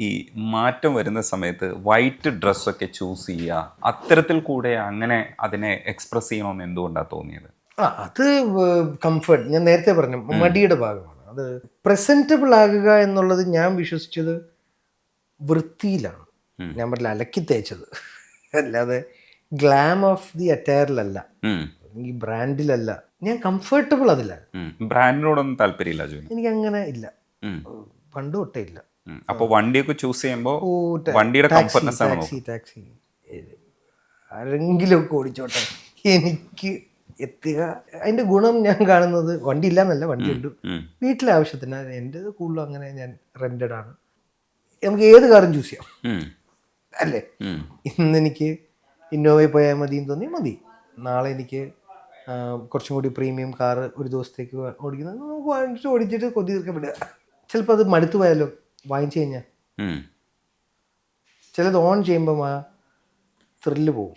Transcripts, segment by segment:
ഈ മാറ്റം വരുന്ന സമയത്ത് വൈറ്റ് ഡ്രസ്സൊക്കെ ചൂസ് ചെയ്യുക, അത്തരത്തിൽ കൂടെ അങ്ങനെ അതിനെ എക്സ്പ്രസ് ചെയ്യണമെന്ന് എന്തുകൊണ്ടാണ് തോന്നിയത്? അത് കംഫർട്ട്, ഞാൻ നേരത്തെ പറഞ്ഞു, മടിയുടെ ഭാഗമാണ്. അത് പ്രസന്റബിൾ ആകുക എന്നുള്ളത് ഞാൻ വിശ്വസിച്ചത് വൃത്തിയിലാണ്. ഞാൻ പറഞ്ഞില്ല അലക്കി തേച്ചത്, അല്ലാതെ ഗ്ലാം ഓഫ് ദി അറ്റയറിലല്ല, ഈ ബ്രാൻഡിലല്ല. ഞാൻ കംഫർട്ടബിൾ അതില്ല. ബ്രാൻഡിനോടൊന്നും താല്പര്യമില്ല അജുവിന്? എനിക്ക് അങ്ങനെ ഇല്ല, പണ്ട് തൊട്ടേ ഇല്ല. അപ്പോൾ വണ്ടിയൊക്കെ ചൂസ് ചെയ്യുമ്പോൾ വണ്ടിയുടെ കംഫർട്ട്നെസ് ആണ് നോക്കുന്നത്. ടാക്സി ആരെങ്കിലും ഒക്കെ ഓടിച്ചോട്ടെ, എനിക്ക് എത്തുക. അതിന്റെ ഗുണം ഞാൻ കാണുന്നത്, വണ്ടി ഇല്ലാന്നല്ല, വണ്ടിയുണ്ട് വീട്ടിലെ ആവശ്യത്തിന്. എൻ്റെ കൂടുതലും അങ്ങനെ, ഞാൻ റെന്റഡ് ആണ്. നമുക്ക് ഏത് കാറും ചൂസ് ചെയ്യാം അല്ലേ? ഇന്നെനിക്ക് ഇന്നോവയിൽ പോയാൽ മതി എന്ന് തോന്നി മതി. നാളെ എനിക്ക് കുറച്ചും കൂടി പ്രീമിയം കാറ് ഒരു ദിവസത്തേക്ക് ഓടിക്കുന്നത് നമുക്ക് വാങ്ങിച്ചിട്ട് ഓടിച്ചിട്ട് കൊതി തീർക്കാൻ വിടുക. ചിലപ്പോൾ അത് മടുത്തു പോയാലോ വാങ്ങിച്ചു കഴിഞ്ഞാൽ, ചിലത് ഓൺ ചെയ്യുമ്പം ആ ത്രില്ല് പോകും.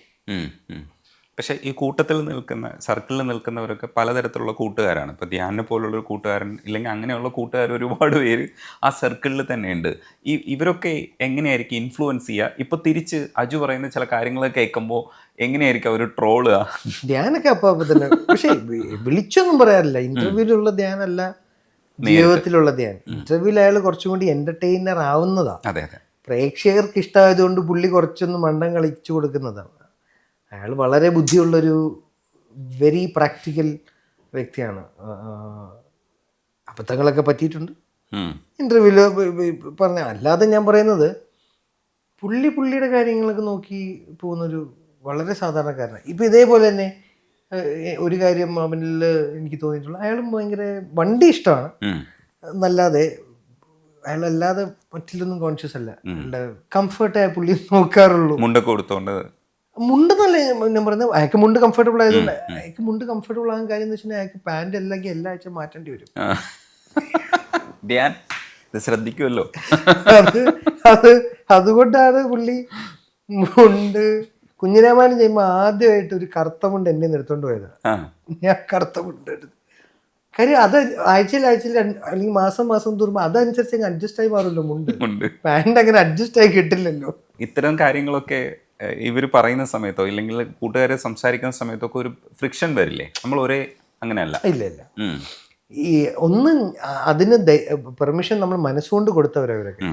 പക്ഷേ ഈ കൂട്ടത്തിൽ നിൽക്കുന്ന, സർക്കിളിൽ നിൽക്കുന്നവരൊക്കെ പലതരത്തിലുള്ള കൂട്ടുകാരാണ്. ഇപ്പോൾ ധ്യാനെ പോലുള്ളൊരു കൂട്ടുകാരൻ, ഇല്ലെങ്കിൽ അങ്ങനെയുള്ള കൂട്ടുകാർ ഒരുപാട് പേര് ആ സർക്കിളിൽ തന്നെയുണ്ട്. ഇവരൊക്കെ എങ്ങനെയായിരിക്കും ഇൻഫ്ലുവൻസ് ചെയ്യുക? ഇപ്പോൾ തിരിച്ച് അജു പറയുന്ന ചില കാര്യങ്ങളൊക്കെ കേൾക്കുമ്പോൾ എങ്ങനെയായിരിക്കും അവർ ട്രോളുക? ധ്യാനൊക്കെ അപ്പം തന്നെ, പക്ഷേ വിളിച്ചൊന്നും പറയാറില്ല. ഇന്റർവ്യൂവിലുള്ള ധ്യാനല്ല ജീവിതത്തിലുള്ള ധ്യാൻ. ഇന്റർവ്യൂവിൽ അയാൾ കുറച്ചും കൂടി എന്റർടൈനർ ആവുന്നതാണ്. അതെ അതെ, പ്രേക്ഷകർക്ക് ഇഷ്ടമായതുകൊണ്ട് പുള്ളി കുറച്ചൊന്ന് മണ്ടം കളിച്ചു കൊടുക്കുന്നതാണ്. അയാൾ വളരെ ബുദ്ധിയുള്ളൊരു വെരി പ്രാക്ടിക്കൽ വ്യക്തിയാണ്. അബദ്ധങ്ങളൊക്കെ പറ്റിയിട്ടുണ്ട് ഇൻ്റർവ്യൂവിൽ പറഞ്ഞ. അല്ലാതെ ഞാൻ പറയുന്നത് പുള്ളിയുടെ കാര്യങ്ങളൊക്കെ നോക്കി പോകുന്നൊരു വളരെ സാധാരണക്കാരനാണ്. ഇപ്പം ഇതേപോലെ തന്നെ ഒരു കാര്യം അവനിൽ എനിക്ക് തോന്നിയിട്ടുള്ള, അയാളും ഭയങ്കര വണ്ടി ഇഷ്ടമാണ് എന്നല്ലാതെ അയാളല്ലാതെ മറ്റിലൊന്നും കോൺഷ്യസ് അല്ല. അയാളുടെ കംഫർട്ടായ പുള്ളി നോക്കാറുള്ളൂ. മുണ്ടൊക്കെ കൊടുത്തോണ്ട്, മുണ്ടെന്നല്ല ഞാൻ പറയുന്നത്, അയാൾക്ക് മുണ്ട് കംഫർട്ടബിൾ ആയതുകൊണ്ട്. അയാൾക്ക് മുണ്ട് കംഫർട്ടബിൾ ആകാൻ കാര്യം എന്ന് വെച്ചാൽ അയാൾക്ക് പാൻറ് അല്ലെങ്കിൽ എല്ലാ ആഴ്ച മാറ്റേണ്ടി വരും. ധ്യാൻ ഇത് ശ്രദ്ധിക്കുമല്ലോ. അതുകൊണ്ടാണ് പുള്ളി മുണ്ട്. കുഞ്ഞിരാമായണം ചെയ്യുമ്പോൾ ആദ്യമായിട്ട് ഒരു കറുത്ത മുണ്ട് എന്നെ എടുത്തോണ്ട് പോയത്. ഞാൻ കറുത്ത മുണ്ട് എടുത്തു. കാര്യം അത് ആഴ്ചയിൽ അല്ലെങ്കിൽ മാസം തോറുമ്പോൾ അതനുസരിച്ച് അങ്ങ് അഡ്ജസ്റ്റ് ആയി മാറുമല്ലോ മുണ്ട്. പാൻറ് അങ്ങനെ അഡ്ജസ്റ്റ് ആയി കിട്ടില്ലല്ലോ. ഇത്തരം കാര്യങ്ങളൊക്കെ ഇവർ പറയുന്ന സമയത്തോ ഇല്ലെങ്കിൽ കൂട്ടുകാരെ സംസാരിക്കുന്ന സമയത്തൊക്കെ ഒരു ഫ്രിക്ഷൻ വരില്ലേ? നമ്മൾ ഒരേ അങ്ങനെയല്ല. ഇല്ല ഈ ഒന്നും അതിന് പെർമിഷൻ നമ്മൾ മനസ്സുകൊണ്ട് കൊടുത്തവരവരൊക്കെ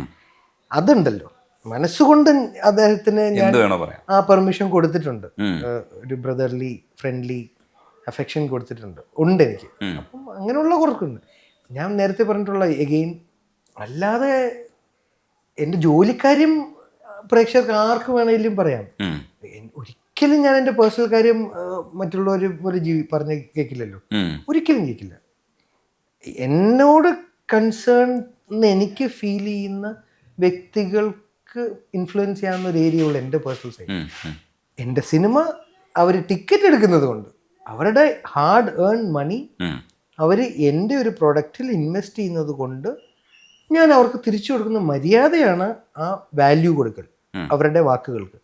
അതുണ്ടല്ലോ. മനസ്സുകൊണ്ട് അദ്ദേഹത്തിന് ഞാൻ ആ പെർമിഷൻ കൊടുത്തിട്ടുണ്ട്. ഒരു ബ്രദർലി ഫ്രണ്ട്ലി അഫെക്ഷൻ കൊടുത്തിട്ടുണ്ട്, ഉണ്ട് എനിക്ക്. അപ്പം അങ്ങനെയുള്ള കുറക്കുണ്ട്. ഞാൻ നേരത്തെ പറഞ്ഞിട്ടുള്ള എഗെയിൻ, അല്ലാതെ എൻ്റെ ജോലിക്കാര്യം പ്രേക്ഷകർക്ക് ആർക്ക് വേണമെങ്കിലും പറയാം. ഒരിക്കലും ഞാൻ എൻ്റെ പേഴ്സണൽ കാര്യം മറ്റുള്ളവർ പോലെ പറഞ്ഞ് കേൾക്കില്ലല്ലോ, ഒരിക്കലും കേൾക്കില്ല. എന്നോട് കൺസേൺ എനിക്ക് ഫീൽ ചെയ്യുന്ന വ്യക്തികൾക്ക് ഇൻഫ്ലുവൻസ് ചെയ്യാവുന്ന ഒരു ഏരിയ ഉള്ള എൻ്റെ പേഴ്സണൽ സൈഡ്. എൻ്റെ സിനിമ അവർ ടിക്കറ്റ് എടുക്കുന്നത് കൊണ്ട്, അവരുടെ ഹാർഡ് ഏൺ മണി അവർ എൻ്റെ ഒരു പ്രൊഡക്റ്റിൽ ഇൻവെസ്റ്റ് ചെയ്യുന്നത് കൊണ്ട് ഞാൻ അവർക്ക് തിരിച്ചു കൊടുക്കുന്ന മര്യാദയാണ് ആ വാല്യൂ കൊടുക്കൽ അവരുടെ വാക്കുകൾക്ക്.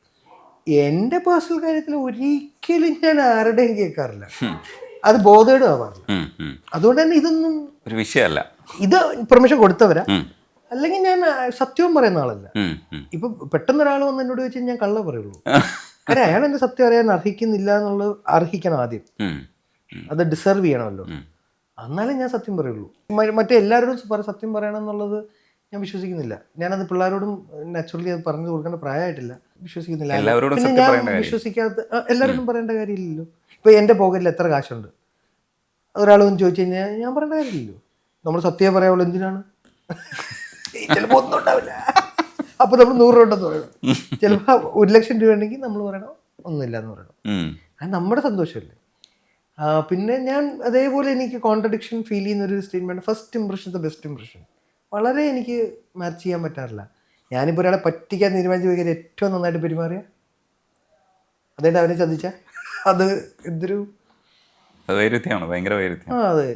എൻ്റെ പേഴ്സണൽ കാര്യത്തിൽ ഒരിക്കലും ഞാൻ ആരുടെയും കേൾക്കാറില്ല, അത് ബോധേഡ് ആവാറില്ല. അതുകൊണ്ട് തന്നെ ഇതൊന്നും ഒരു വിഷയമല്ല. ഇത് പെർമിഷൻ കൊടുത്തവരാ, അല്ലെങ്കിൽ ഞാൻ സത്യവും പറയുന്ന ആളല്ല. ഇപ്പൊ പെട്ടെന്ന് ഒരാൾ വന്ന് എന്നോട് ചോദിച്ചാൽ ഞാൻ കള്ള പറയുള്ളൂ. കാര്യം അയാൾ എൻ്റെ സത്യം അറിയാൻ അർഹിക്കുന്നില്ല എന്നുള്ളത് അർഹിക്കണം ആദ്യം, അത് ഡിസർവ് ചെയ്യണമല്ലോ, എന്നാലും ഞാൻ സത്യം പറയുള്ളൂ. മറ്റേ എല്ലാവരോടും സത്യം പറയണം എന്നുള്ളത് ഞാൻ വിശ്വസിക്കുന്നില്ല. ഞാനത് പിള്ളേരോടും നാച്ചുറലി അത് പറഞ്ഞു കൊടുക്കേണ്ട പ്രായമായിട്ടില്ല, വിശ്വസിക്കുന്നില്ല. പിന്നെ ഞാൻ വിശ്വസിക്കാത്ത എല്ലാവരോടും പറയേണ്ട കാര്യമില്ലല്ലോ. ഇപ്പൊ എൻ്റെ പോക്കറ്റിൽ എത്ര കാശുണ്ട് ഒരാൾ വന്ന് ചോദിച്ചു കഴിഞ്ഞാൽ ഞാൻ പറയേണ്ട കാര്യമില്ലല്ലോ. നമ്മൾ സത്യം പറയാവുള്ളൂ. എന്തിനാണ്? ചിലപ്പോൾ ഒന്നും ഉണ്ടാവില്ല, അപ്പൊ നമ്മൾ 100 രൂപ ഉണ്ടെന്ന് പറയണം. ചിലപ്പോൾ 1,00,000 രൂപ ഉണ്ടെങ്കിൽ നമ്മൾ പറയണം ഒന്നുമില്ല എന്ന് പറയണം. അത് നമ്മുടെ സന്തോഷമല്ലേ. പിന്നെ ഞാൻ അതേപോലെ എനിക്ക് കോൺട്രഡിക്ഷൻ ഫീൽ ചെയ്യുന്ന ഒരു statement, first impression the best impression, വളരെ എനിക്ക് മാച്ച് ചെയ്യാൻ പറ്റാറില്ല. ഞാനിപ്പോൾ ഒരാളെ പറ്റിക്കാൻ തീരുമാനിച്ചു പോയി ഏറ്റവും നന്നായിട്ട് പെരുമാറിയ അതായിട്ട് അവനെ ചതിച്ച അത് എന്തൊരു വൈരുദ്ധ്യമാണ്, ഭയങ്കര വൈരുദ്ധ്യം. അതെ.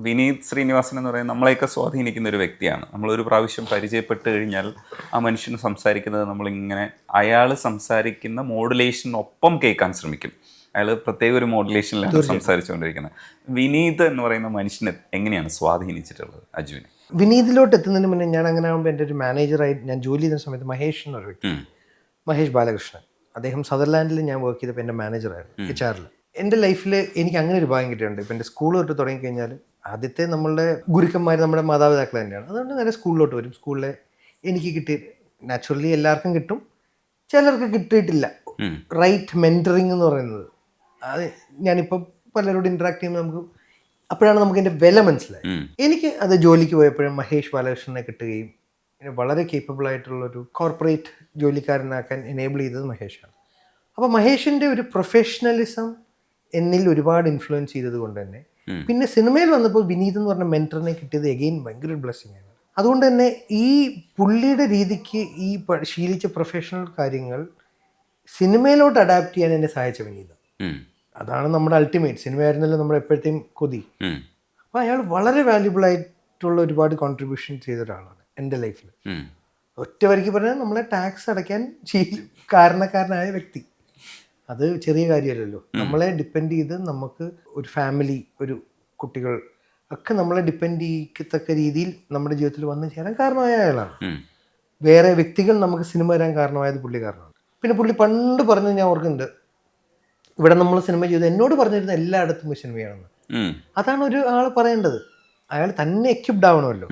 വിനീത് ശ്രീനിവാസൻ എന്ന് പറയുന്നത് നമ്മളെയൊക്കെ സ്വാധീനിക്കുന്ന ഒരു വ്യക്തിയാണ്. നമ്മളൊരു പ്രാവശ്യം പരിചയപ്പെട്ട് കഴിഞ്ഞാൽ ആ മനുഷ്യന് സംസാരിക്കുന്നത് നമ്മളിങ്ങനെ അയാൾ സംസാരിക്കുന്ന മോഡുലേഷനൊപ്പം കേൾക്കാൻ ശ്രമിക്കും. അയാൾ പ്രത്യേക ഒരു മോഡുലേഷനിലാണ് സംസാരിച്ചുകൊണ്ടിരിക്കുന്നത്. വിനീത് എന്ന് പറയുന്ന മനുഷ്യനെ എങ്ങനെയാണ് സ്വാധീനിച്ചിട്ടുള്ളത് അജുവിനെ? വിനീതിലോട്ട് എത്തുന്നതിന് മുന്നേ ഞാൻ അങ്ങനെ ആകുമ്പോൾ എൻ്റെ ഒരു മാനേജറായി ഞാൻ ജോലി ചെയ്യുന്ന സമയത്ത് മഹേഷ് എന്നൊരു വ്യക്തി, മഹേഷ് ബാലകൃഷ്ണൻ, അദ്ദേഹം സദർലാൻഡിൽ ഞാൻ വർക്ക് ചെയ്തപ്പോൾ എൻ്റെ മാനേജറായിരുന്നു HR-ൽ. എൻ്റെ ലൈഫിൽ എനിക്ക് അങ്ങനെ ഒരു ഭാഗ്യം കിട്ടിയിട്ടുണ്ട്. ഇപ്പം എൻ്റെ സ്കൂൾ തൊട്ട് തുടങ്ങിക്കഴിഞ്ഞാൽ ആദ്യത്തെ നമ്മളുടെ ഗുരുക്കന്മാർ നമ്മുടെ മാതാപിതാക്കൾ തന്നെയാണ്. അതുകൊണ്ട് നേരെ സ്കൂളിലോട്ട് വരും. സ്കൂളിലെ എനിക്ക് കിട്ടി, നാച്ചുറലി എല്ലാവർക്കും കിട്ടും, ചിലർക്ക് കിട്ടിയിട്ടില്ല. റൈറ്റ് മെൻറ്ററിങ് എന്ന് പറയുന്നത്, അത് ഞാനിപ്പം പലരോട് ഇൻട്രാക്ട് ചെയ്യുമ്പോൾ നമുക്ക് അപ്പോഴാണ് നമുക്ക് എൻ്റെ വില മനസ്സിലായത്. എനിക്ക് അത് ജോലിക്ക് പോയപ്പോഴും മഹേഷ് ബാലകൃഷ്ണനെ കിട്ടുകയും വളരെ കേപ്പബിൾ ആയിട്ടുള്ളൊരു കോർപ്പറേറ്റ് ജോലിക്കാരനാക്കാൻ എനേബിൾ ചെയ്തത് മഹേഷാണ്. അപ്പോൾ മഹേഷിൻ്റെ ഒരു പ്രൊഫഷണലിസം എന്നിൽ ഒരുപാട് ഇൻഫ്ലുവൻസ് ചെയ്തത് കൊണ്ട് തന്നെ പിന്നെ സിനിമയിൽ വന്നപ്പോൾ വിനീത് എന്ന് പറഞ്ഞ മെൻറ്ററിനെ കിട്ടിയത് എഗെയിൻ ഭയങ്കര ഒരു ബ്ലെസ്സിങ് ആണ്. അതുകൊണ്ട് തന്നെ ഈ പുള്ളിയുടെ രീതിക്ക് ഈ ശീലിച്ച പ്രൊഫഷണൽ കാര്യങ്ങൾ സിനിമയിലോട്ട് അഡാപ്റ്റ് ചെയ്യാൻ എന്നെ സഹായിച്ച വിനീത്. അതാണ് നമ്മുടെ അൾട്ടിമേറ്റ്. സിനിമയായിരുന്നല്ലോ നമ്മുടെ എപ്പോഴത്തെയും കൊതി. അപ്പോൾ അയാൾ വളരെ വാല്യുബിൾ ആയിട്ടുള്ള ഒരുപാട് കോൺട്രിബ്യൂഷൻ ചെയ്ത ഒരാളാണ് എൻ്റെ ലൈഫിൽ. ഒറ്റ വരിക്ക് പറഞ്ഞാൽ നമ്മളെ ടാക്സ് അടയ്ക്കാൻ കാരണക്കാരനായ വ്യക്തി. അത് ചെറിയ കാര്യമല്ലല്ലോ. നമ്മളെ ഡിപ്പെൻഡ് ചെയ്ത് നമുക്ക് ഒരു ഫാമിലി, ഒരു കുട്ടികൾ ഒക്കെ നമ്മളെ ഡിപ്പെൻഡ് ചെയ്യത്തക്ക രീതിയിൽ നമ്മുടെ ജീവിതത്തിൽ വന്നു ചേരാൻ കാരണമായ അയാളാണ്. വേറെ വ്യക്തികൾ നമുക്ക് സിനിമ വരാൻ കാരണമായത് പുള്ളി കാരണമാണ്. പിന്നെ പുള്ളി പണ്ട് പറഞ്ഞത് ഞാൻ ഓർക്കുന്നുണ്ട്, ഇവിടെ നമ്മൾ സിനിമ ചെയ്ത് എന്നോട് പറഞ്ഞിരുന്ന എല്ലായിടത്തും പോയി സിനിമയാണെന്ന്. അതാണ് ഒരു ആൾ പറയേണ്ടത്. അയാൾ തന്നെ എക്യുപ്ഡ് ആവണമല്ലോ.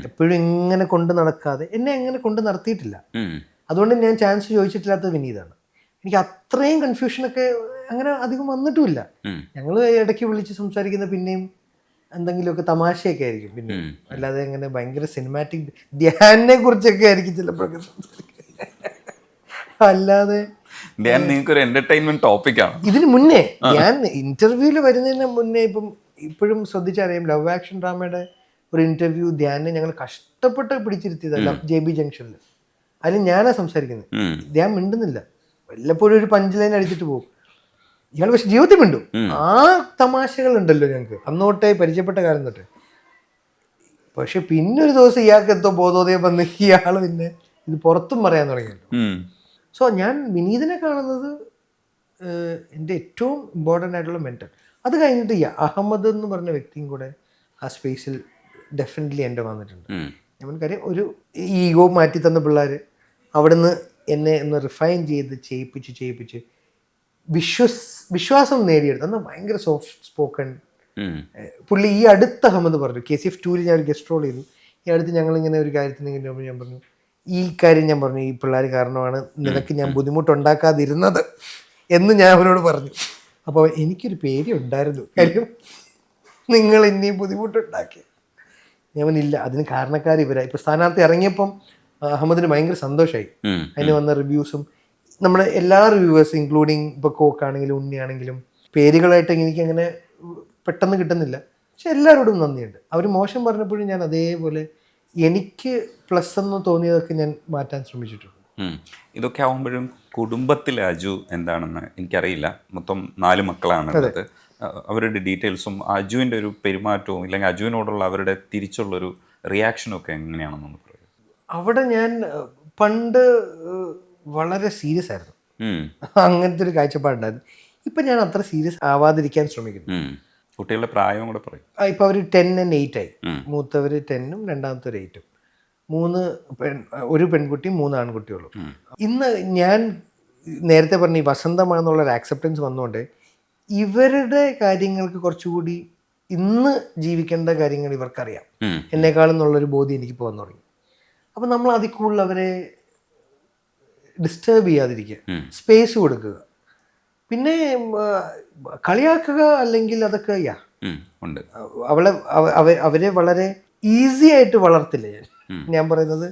എപ്പോഴും ഇങ്ങനെ കൊണ്ട് നടക്കാതെ എന്നെ എങ്ങനെ കൊണ്ട് നടത്തിയിട്ടില്ല. അതുകൊണ്ട് ഞാൻ ചാൻസ് ചോദിച്ചിട്ടില്ലാത്തത് വിനീതാണ്. എനിക്ക് അത്രയും കൺഫ്യൂഷനൊക്കെ അങ്ങനെ അധികം വന്നിട്ടുമില്ല. ഞങ്ങൾ ഇടയ്ക്ക് വിളിച്ച് സംസാരിക്കുന്ന പിന്നെയും എന്തെങ്കിലുമൊക്കെ തമാശയൊക്കെ ആയിരിക്കും, പിന്നെ അല്ലാതെ അങ്ങനെ ഭയങ്കര സിനിമാറ്റിക് ധ്യാനിനെ കുറിച്ചൊക്കെ ആയിരിക്കും ചിലപ്പോഴൊക്കെ സംസാരിക്കുന്നത്. അല്ലാതെ നിങ്ങൾക്കൊരു എന്റർടൈൻമെന്റ് ടോപ്പിക്കാണ്. ഇതിന് മുന്നേ ഞാൻ ഇന്റർവ്യൂവിൽ വരുന്നതിന് മുന്നേ ഇപ്പോഴും ശ്രദ്ധിച്ചറിയാം, ലവ് ആക്ഷൻ ഡ്രാമയുടെ ഒരു ഇന്റർവ്യൂ ധ്യാനെ ഞങ്ങൾ കഷ്ടപ്പെട്ട് പിടിച്ചിരുത്തിയതല്ല JB ജംഗ്ഷനിൽ. അതിൽ ഞാനാ സംസാരിക്കുന്നത്, ധ്യാൻ മിണ്ടുന്നില്ല. വല്ലപ്പോഴും ഒരു പഞ്ച് ലൈൻ അടിച്ചിട്ട് പോകും. ഇയാൾ പക്ഷെ ജീവിതത്തിൽ മിണ്ടും. ആ തമാശകളുണ്ടല്ലോ ഞങ്ങൾക്ക് അന്നോട്ടേ പരിചയപ്പെട്ട കാലം തൊട്ട്. പക്ഷെ പിന്നെ ഒരു ദിവസം ഇയാൾക്ക് എന്തോ ബോധോദയം വന്ന് ഇയാൾ പിന്നെ ഇത് പുറത്തും പറയാൻ തുടങ്ങിയല്ലോ. സോ ഞാൻ വിനീതിനെ കാണുന്നത് എൻ്റെ ഏറ്റവും ഇമ്പോർട്ടൻ്റ് ആയിട്ടുള്ള മെൻറ്റർ. അത് കഴിഞ്ഞിട്ട് അഹമ്മദ് എന്ന് പറഞ്ഞ വ്യക്തിയും കൂടെ ആ സ്പേസിൽ ഡെഫിനറ്റ്ലി എൻ്റെ വന്നിട്ടുണ്ട്. നമുക്കറിയാം, ഒരു ഈഗോ മാറ്റി തന്ന പിള്ളേർ അവിടുന്ന് എന്നെ ഒന്ന് റിഫൈൻ ചെയ്ത് ചെയ്യിപ്പിച്ച് വിശ്വാസം നേടിയെടുത്ത്. അന്ന് ഭയങ്കര സോഫ്റ്റ് സ്പോക്കൺ പുള്ളി. ഈ അടുത്ത അഹമ്മദ് പറഞ്ഞു, KCF 2 ഞാൻ ഒരു ഗസ്റ്റ് റോൾ ചെയ്തു. ഈ അടുത്ത് ഞങ്ങളിങ്ങനെ ഒരു കാര്യത്തിന് ഞാൻ പറഞ്ഞു, ഈ കാര്യം ഞാൻ പറഞ്ഞു, ഈ പിള്ളേർ കാരണമാണ് നിനക്ക് ഞാൻ ബുദ്ധിമുട്ടുണ്ടാക്കാതിരുന്നത് എന്ന് ഞാൻ അവനോട് പറഞ്ഞു. അപ്പോൾ എനിക്കൊരു പേടി ഉണ്ടായിരുന്നു, കാര്യം നിങ്ങൾ ഇനിയും ബുദ്ധിമുട്ടുണ്ടാക്കി. ഞാനില്ല, അതിന് കാരണക്കാർ ഇവരായി. ഇപ്പോൾ സ്ഥാനാർത്ഥി ഇറങ്ങിയപ്പം അഹമ്മദിന് ഭയങ്കര സന്തോഷമായി. അതിന് വന്ന റിവ്യൂസും നമ്മുടെ എല്ലാ റിവ്യൂവേഴ്സ് ഇൻക്ലൂഡിങ് ഇപ്പോൾ കോക്കാണെങ്കിലും ഉണ്ണിയാണെങ്കിലും പേരുകളായിട്ട് എനിക്കങ്ങനെ പെട്ടെന്ന് കിട്ടുന്നില്ല, പക്ഷെ എല്ലാവരോടും നന്ദിയുണ്ട്. അവർ മോശം പറഞ്ഞപ്പോഴും ഞാൻ അതേപോലെ എനിക്ക് പ്ലസ് എന്ന് തോന്നിയതൊക്കെ ഞാൻ മാറ്റാൻ ശ്രമിച്ചിട്ടുണ്ട്. ഇതൊക്കെ ആകുമ്പോഴും കുടുംബത്തിലെ അജു എന്താണെന്ന് എനിക്കറിയില്ല. മൊത്തം 4 മക്കളാണ് ഉള്ളത്. അവരുടെ ഡീറ്റെയിൽസും അജുവിൻ്റെ ഒരു പെരുമാറ്റവും ഇല്ലെങ്കിൽ അജുവിനോടുള്ള അവരുടെ തിരിച്ചുള്ളൊരു റിയാക്ഷനും ഒക്കെ എങ്ങനെയാണെന്നൊന്ന് പറയും. അവിടെ ഞാൻ പണ്ട് വളരെ സീരിയസ് ആയിരുന്നു, അങ്ങനത്തെ ഒരു കാഴ്ചപ്പാടുണ്ടായിരുന്നു. ഇപ്പം ഞാൻ അത്ര സീരിയസ് ആവാതിരിക്കാൻ ശ്രമിക്കുന്നു. കുട്ടികളുടെ പ്രായവും കൂടെ പറയും. ഇപ്പം അവർ 10 and 8 ആയി. മൂത്തവർ 10ഉം രണ്ടാമത്തെ 8ഉം. ഒരു പെൺകുട്ടിയും 3 ആൺകുട്ടികളും. ഇന്ന് ഞാൻ നേരത്തെ പറഞ്ഞ ഈ വസന്തമാണെന്നുള്ളൊരു ആക്സെപ്റ്റൻസ് വന്നുകൊണ്ട് ഇവരുടെ കാര്യങ്ങൾക്ക് കുറച്ചുകൂടി ഇന്ന് ജീവിക്കേണ്ട കാര്യങ്ങൾ ഇവർക്കറിയാം എന്നെക്കാളും എന്നുള്ളൊരു ബോധ്യം എനിക്ക് പോകാൻ തുടങ്ങി. അപ്പം നമ്മൾ അതിൽ കൂടുതൽ അവരെ ഡിസ്റ്റർബ് ചെയ്യാതിരിക്കുക, സ്പേസ് കൊടുക്കുക, പിന്നെ കളിയാക്കുക അല്ലെങ്കിൽ അതൊക്കെ ഉണ്ട്. അവരെ വളരെ ഈസി ആയിട്ട് വളർത്തില്ല ഞാൻ പറയുന്നത്.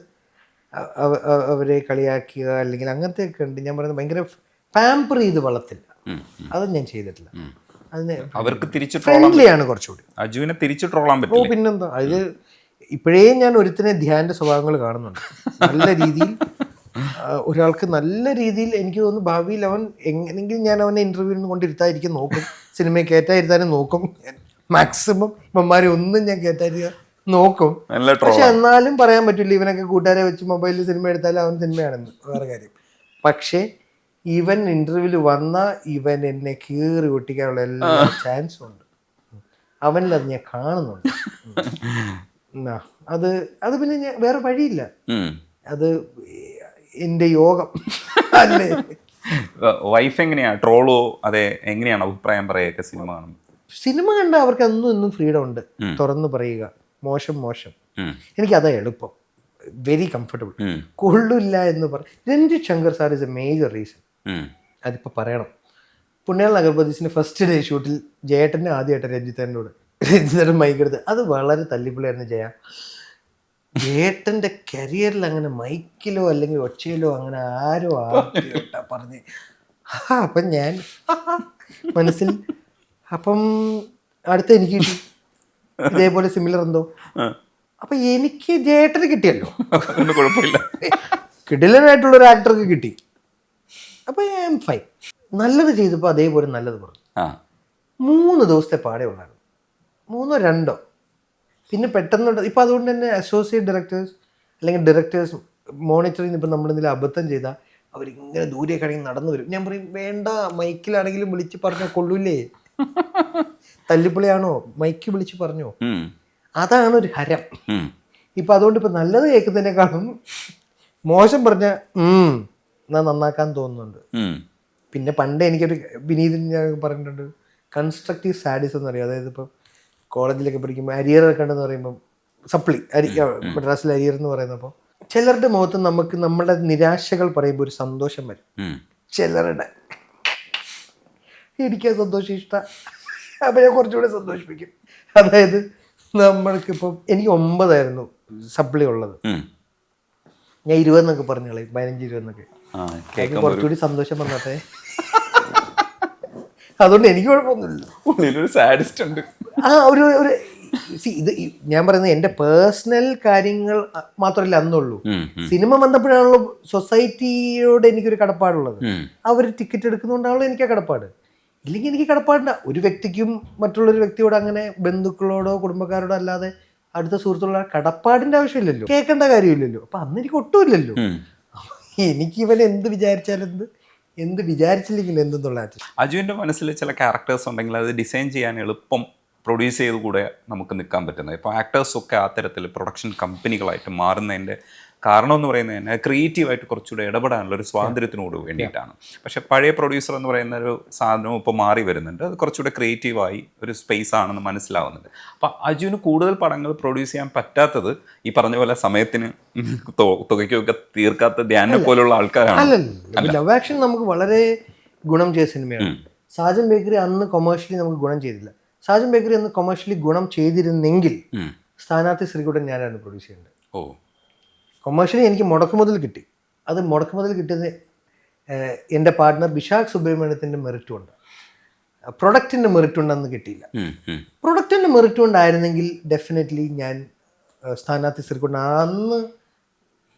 അവരെ കളിയാക്കുക അല്ലെങ്കിൽ അങ്ങനത്തെ ഒക്കെ ഉണ്ട്. ഞാൻ പറയുന്നത് ഭയങ്കര പാമ്പർ ചെയ്ത് വളർത്തില്ല, അതും ഞാൻ ചെയ്തിട്ടില്ല. അതിന് അവർക്ക് തിരിച്ച് ഫ്രണ്ട്ലിയാണ് കുറച്ചുകൂടി. അജുവിനെ തിരിച്ച് ട്രോളാൻ പറ്റും. പിന്നെന്താ, അത് ഇപ്പോഴേ ഞാൻ ഒരുത്തിനെ ധ്യാൻ്റെ സ്വഭാവങ്ങൾ കാണുന്നുണ്ട്. നല്ല രീതിയിൽ ഒരാൾക്ക് നല്ല രീതിയിൽ എനിക്ക് തോന്നുന്നു ഭാവിയിൽ അവൻ എങ്ങനെയെങ്കിലും ഞാൻ അവനെ ഇൻ്റർവ്യൂവിൽ കൊണ്ടിരുത്താതിരിക്കാൻ നോക്കും, സിനിമയിൽ കയറ്റാതിരുത്താനും നോക്കും. മാക്സിമം ഇവന്മാരെ ഒന്നും ഞാൻ കയറ്റാതിരിക്കാൻ നോക്കും. പക്ഷെ എന്നാലും പറയാൻ പറ്റില്ല, ഇവനൊക്കെ കൂട്ടുകാരെ വെച്ച് മൊബൈലിൽ സിനിമ എടുത്താലും അവൻ സിനിമയാണെന്ന് വേറെ കാര്യം. പക്ഷേ ഇവൻ ഇൻ്റർവ്യൂവിൽ വന്നാൽ ഇവൻ എന്നെ കീറി ഒട്ടിക്കാനുള്ള എല്ലാ ചാൻസും ഉണ്ട്. അവനിലത് ഞാൻ കാണുന്നുണ്ട്. ആ, അത് അത് പിന്നെ വേറെ വഴിയില്ല, ഉം. അത് എൻ്റെ യോഗം അല്ലേ. വൈഫ് എങ്ങനെയാ, ട്രോളോ അതെ, എങ്ങനെയാണ് അഭിപ്രായം പറയുക സിനിമ കാണുമ്പോൾ? സിനിമ കണ്ട അവർക്ക് അന്നും ഫ്രീഡം ഉണ്ട്, തുറന്നു പറയുക മോശം മോശം. എനിക്കതാ എളുപ്പം, വെരി കംഫർട്ടബിൾ. കൊള്ളില്ല എന്ന് Ranjith Shankar sir is a major reason. അതിപ്പോൾ പറയണം, പുണ്യാൾ നഗർബദീസിൻ്റെ ഫസ്റ്റ് ഡേ ഷൂട്ടിൽ ജയേട്ടനെ ആദ്യമായിട്ട് രഞ്ജിത്തേട്ടൻ മൈക്കെടുത്ത്, അത് വളരെ തല്ലിപ്പൊളിയായിരുന്നു ജയ. ജയേട്ടൻ്റെ കരിയറിൽ അങ്ങനെ മൈക്കിലോ അല്ലെങ്കിൽ ഒച്ചയിലോ അങ്ങനെ ആരോ ആദ്യമായിട്ടാ പറഞ്ഞ്. അപ്പം ഞാൻ മനസ്സിൽ, അപ്പം അടുത്ത എനിക്ക് കിട്ടി ഇതേപോലെ സിമിലർ എന്തോ. അപ്പം എനിക്ക് ജയേട്ടന് കിട്ടിയല്ലോ, കുഴപ്പമില്ല, കിടിലനായിട്ടുള്ളൊരു ആക്ടർക്ക് കിട്ടി. അപ്പം ഞാൻ ഫൈൻ, നല്ലത് ചെയ്തപ്പോൾ അതേപോലെ നല്ലത് പറഞ്ഞു. 3 ദിവസത്തെ പാടേ ഉണ്ടായിരുന്നു, 3 2. പിന്നെ പെട്ടെന്ന് ഇപ്പം അതുകൊണ്ട് തന്നെ അസോസിയേറ്റ് ഡയറക്ടേഴ്സ് അല്ലെങ്കിൽ ഡയറക്ടേഴ്സ് മോണിറ്ററിങ് ഇപ്പം നമ്മളെന്തെങ്കിലും അബദ്ധം ചെയ്താൽ അവരിങ്ങനെ ദൂരേക്കാണെങ്കിൽ നടന്നു വരും. ഞാൻ പറയും വേണ്ട, മൈക്കിലാണെങ്കിലും വിളിച്ച് പറഞ്ഞാൽ കൊള്ളൂലേ, തല്ലിപ്പൊളിയാണോ, മൈക്ക് വിളിച്ച് പറഞ്ഞോ. അതാണ് ഒരു ഹരം. ഇപ്പം അതുകൊണ്ട് ഇപ്പം നല്ലത് കേൾക്കുന്നതിനേക്കാളും മോശം പറഞ്ഞ നന്നാക്കാൻ തോന്നുന്നുണ്ട്. പിന്നെ പണ്ട് എനിക്കൊരു വിനീതൻ ഞാൻ പറഞ്ഞിട്ടുണ്ട്, കൺസ്ട്രക്റ്റീവ് സാഡിസം എന്ന് പറയും. അതായത് ഇപ്പം കോളേജിലൊക്കെ പഠിക്കുമ്പോൾ അരിയർ ഒക്കെ ഉണ്ടെന്ന് പറയുമ്പം, സപ്ലി മദ്രാസിൽ അരിയർ എന്ന് പറയുന്നപ്പോൾ ചിലരുടെ മുഖത്ത് നമുക്ക് നമ്മുടെ നിരാശകൾ പറയുമ്പോൾ ഒരു സന്തോഷം വരും. ചിലരുടെ, എനിക്ക് ആ സന്തോഷം ഇഷ്ടമാണ്, അപ്പം ഞാൻ കുറച്ചുകൂടെ സന്തോഷിപ്പിക്കും. അതായത് നമ്മൾക്കിപ്പം എനിക്ക് 9 സപ്ലി ഉള്ളത്, ഞാൻ 20 എന്നൊക്കെ പറഞ്ഞു കളയും, 15 20 കുറച്ചുകൂടി സന്തോഷം വന്നട്ടെ. അതുകൊണ്ട് എനിക്ക് കുഴപ്പമൊന്നുമില്ല. സാഡിസ്റ്റ് ഉണ്ട്. ഒരു ഇത് ഞാൻ പറയുന്നത് എൻ്റെ പേഴ്സണൽ കാര്യങ്ങൾ മാത്രമല്ല അന്നുള്ളൂ. സിനിമ വന്നപ്പോഴാണല്ലോ സൊസൈറ്റിയോട് എനിക്കൊരു കടപ്പാടുള്ളത്. അവർ ടിക്കറ്റ് എടുക്കുന്നതുകൊണ്ടാണല്ലോ എനിക്ക് ആ കടപ്പാട്. ഇല്ലെങ്കിൽ എനിക്ക് കടപ്പാടില്ല. ഒരു വ്യക്തിക്കും മറ്റുള്ളൊരു വ്യക്തിയോട് അങ്ങനെ ബന്ധുക്കളോടോ കുടുംബക്കാരോടോ അല്ലാതെ അടുത്ത സുഹൃത്തുക്കളോ കടപ്പാടിൻ്റെ ആവശ്യമില്ലല്ലോ, കേൾക്കേണ്ട കാര്യമില്ലല്ലോ. അപ്പം അന്ന് എനിക്ക് ഒട്ടുമില്ലല്ലോ. എനിക്കിവൻ എന്ത് വിചാരിച്ചാലെന്ത്, എന്ത് വിചാരിച്ചില്ലെങ്കിൽ എന്തെന്നുള്ള. അജുവിൻ്റെ മനസ്സിൽ ചില ക്യാരക്ടേഴ്സ് ഉണ്ടെങ്കിൽ അത് ഡിസൈൻ ചെയ്യാൻ എളുപ്പം പ്രൊഡ്യൂസ് ചെയ്ത് കൂടെ നമുക്ക് നിൽക്കാൻ പറ്റുന്നത്. ഇപ്പോൾ ആക്ടേഴ്സൊക്കെ ആ തരത്തിൽ പ്രൊഡക്ഷൻ കമ്പനികളായിട്ട് മാറുന്നതിൻ്റെ കാരണം എന്ന് പറയുന്നത് തന്നെ ക്രിയേറ്റീവായിട്ട് കുറച്ചുകൂടെ ഇടപെടാനുള്ള ഒരു സ്വാതന്ത്ര്യത്തിനോട് വേണ്ടിയിട്ടാണ്. പക്ഷേ പഴയ പ്രൊഡ്യൂസർ എന്ന് പറയുന്ന ഒരു സാധനവും ഇപ്പോൾ മാറി വരുന്നുണ്ട്. അത് കുറച്ചുകൂടെ ക്രിയേറ്റീവായി ഒരു സ്പേസ് ആണെന്ന് മനസ്സിലാവുന്നുണ്ട്. അപ്പോൾ അജുവിന് കൂടുതൽ പടങ്ങൾ പ്രൊഡ്യൂസ് ചെയ്യാൻ പറ്റാത്തത് ഈ പറഞ്ഞ പോലെ സമയത്തിന് തുകയ്ക്കൊക്കെ തീർക്കാത്ത ധ്യാനെ പോലുള്ള ആൾക്കാരാണ്. ലവ് ആക്ഷൻ നമുക്ക് വളരെ ഗുണം ചെയ്ത സിനിമയാണ്. സാജൻ ബേക്കറി അന്ന് കൊമേഴ്ഷ്യലി നമുക്ക് ഗുണം ചെയ്തില്ല. സാജൻ ബേക്കറി അന്ന് കൊമേഴ്ഷ്യലി ഗുണം ചെയ്തിരുന്നെങ്കിൽ സ്ഥാനാർത്ഥി ശ്രീകുട്ടൻ ഞാനായിരുന്നു പ്രൊഡ്യൂസ് ചെയ്യേണ്ടത്. കൊമേഴ്ഷ്യലി എനിക്ക് മുടക്കുമുതൽ കിട്ടി. അത് മുടക്കുമുതൽ കിട്ടിയത് എൻ്റെ പാർട്ട്ണർ വിശാഖ് സുബ്രഹ്മണ്യത്തിൻ്റെ മെറിറ്റ് കൊണ്ട്, പ്രൊഡക്റ്റിൻ്റെ മെറിറ്റ് കൊണ്ടന്ന് കിട്ടിയില്ല. പ്രൊഡക്റ്റിൻ്റെ മെറിറ്റ് കൊണ്ടായിരുന്നെങ്കിൽ ഡെഫിനറ്റ്ലി ഞാൻ സ്ഥാനാർത്ഥി ശ്രീകുട്ടൻ അന്ന്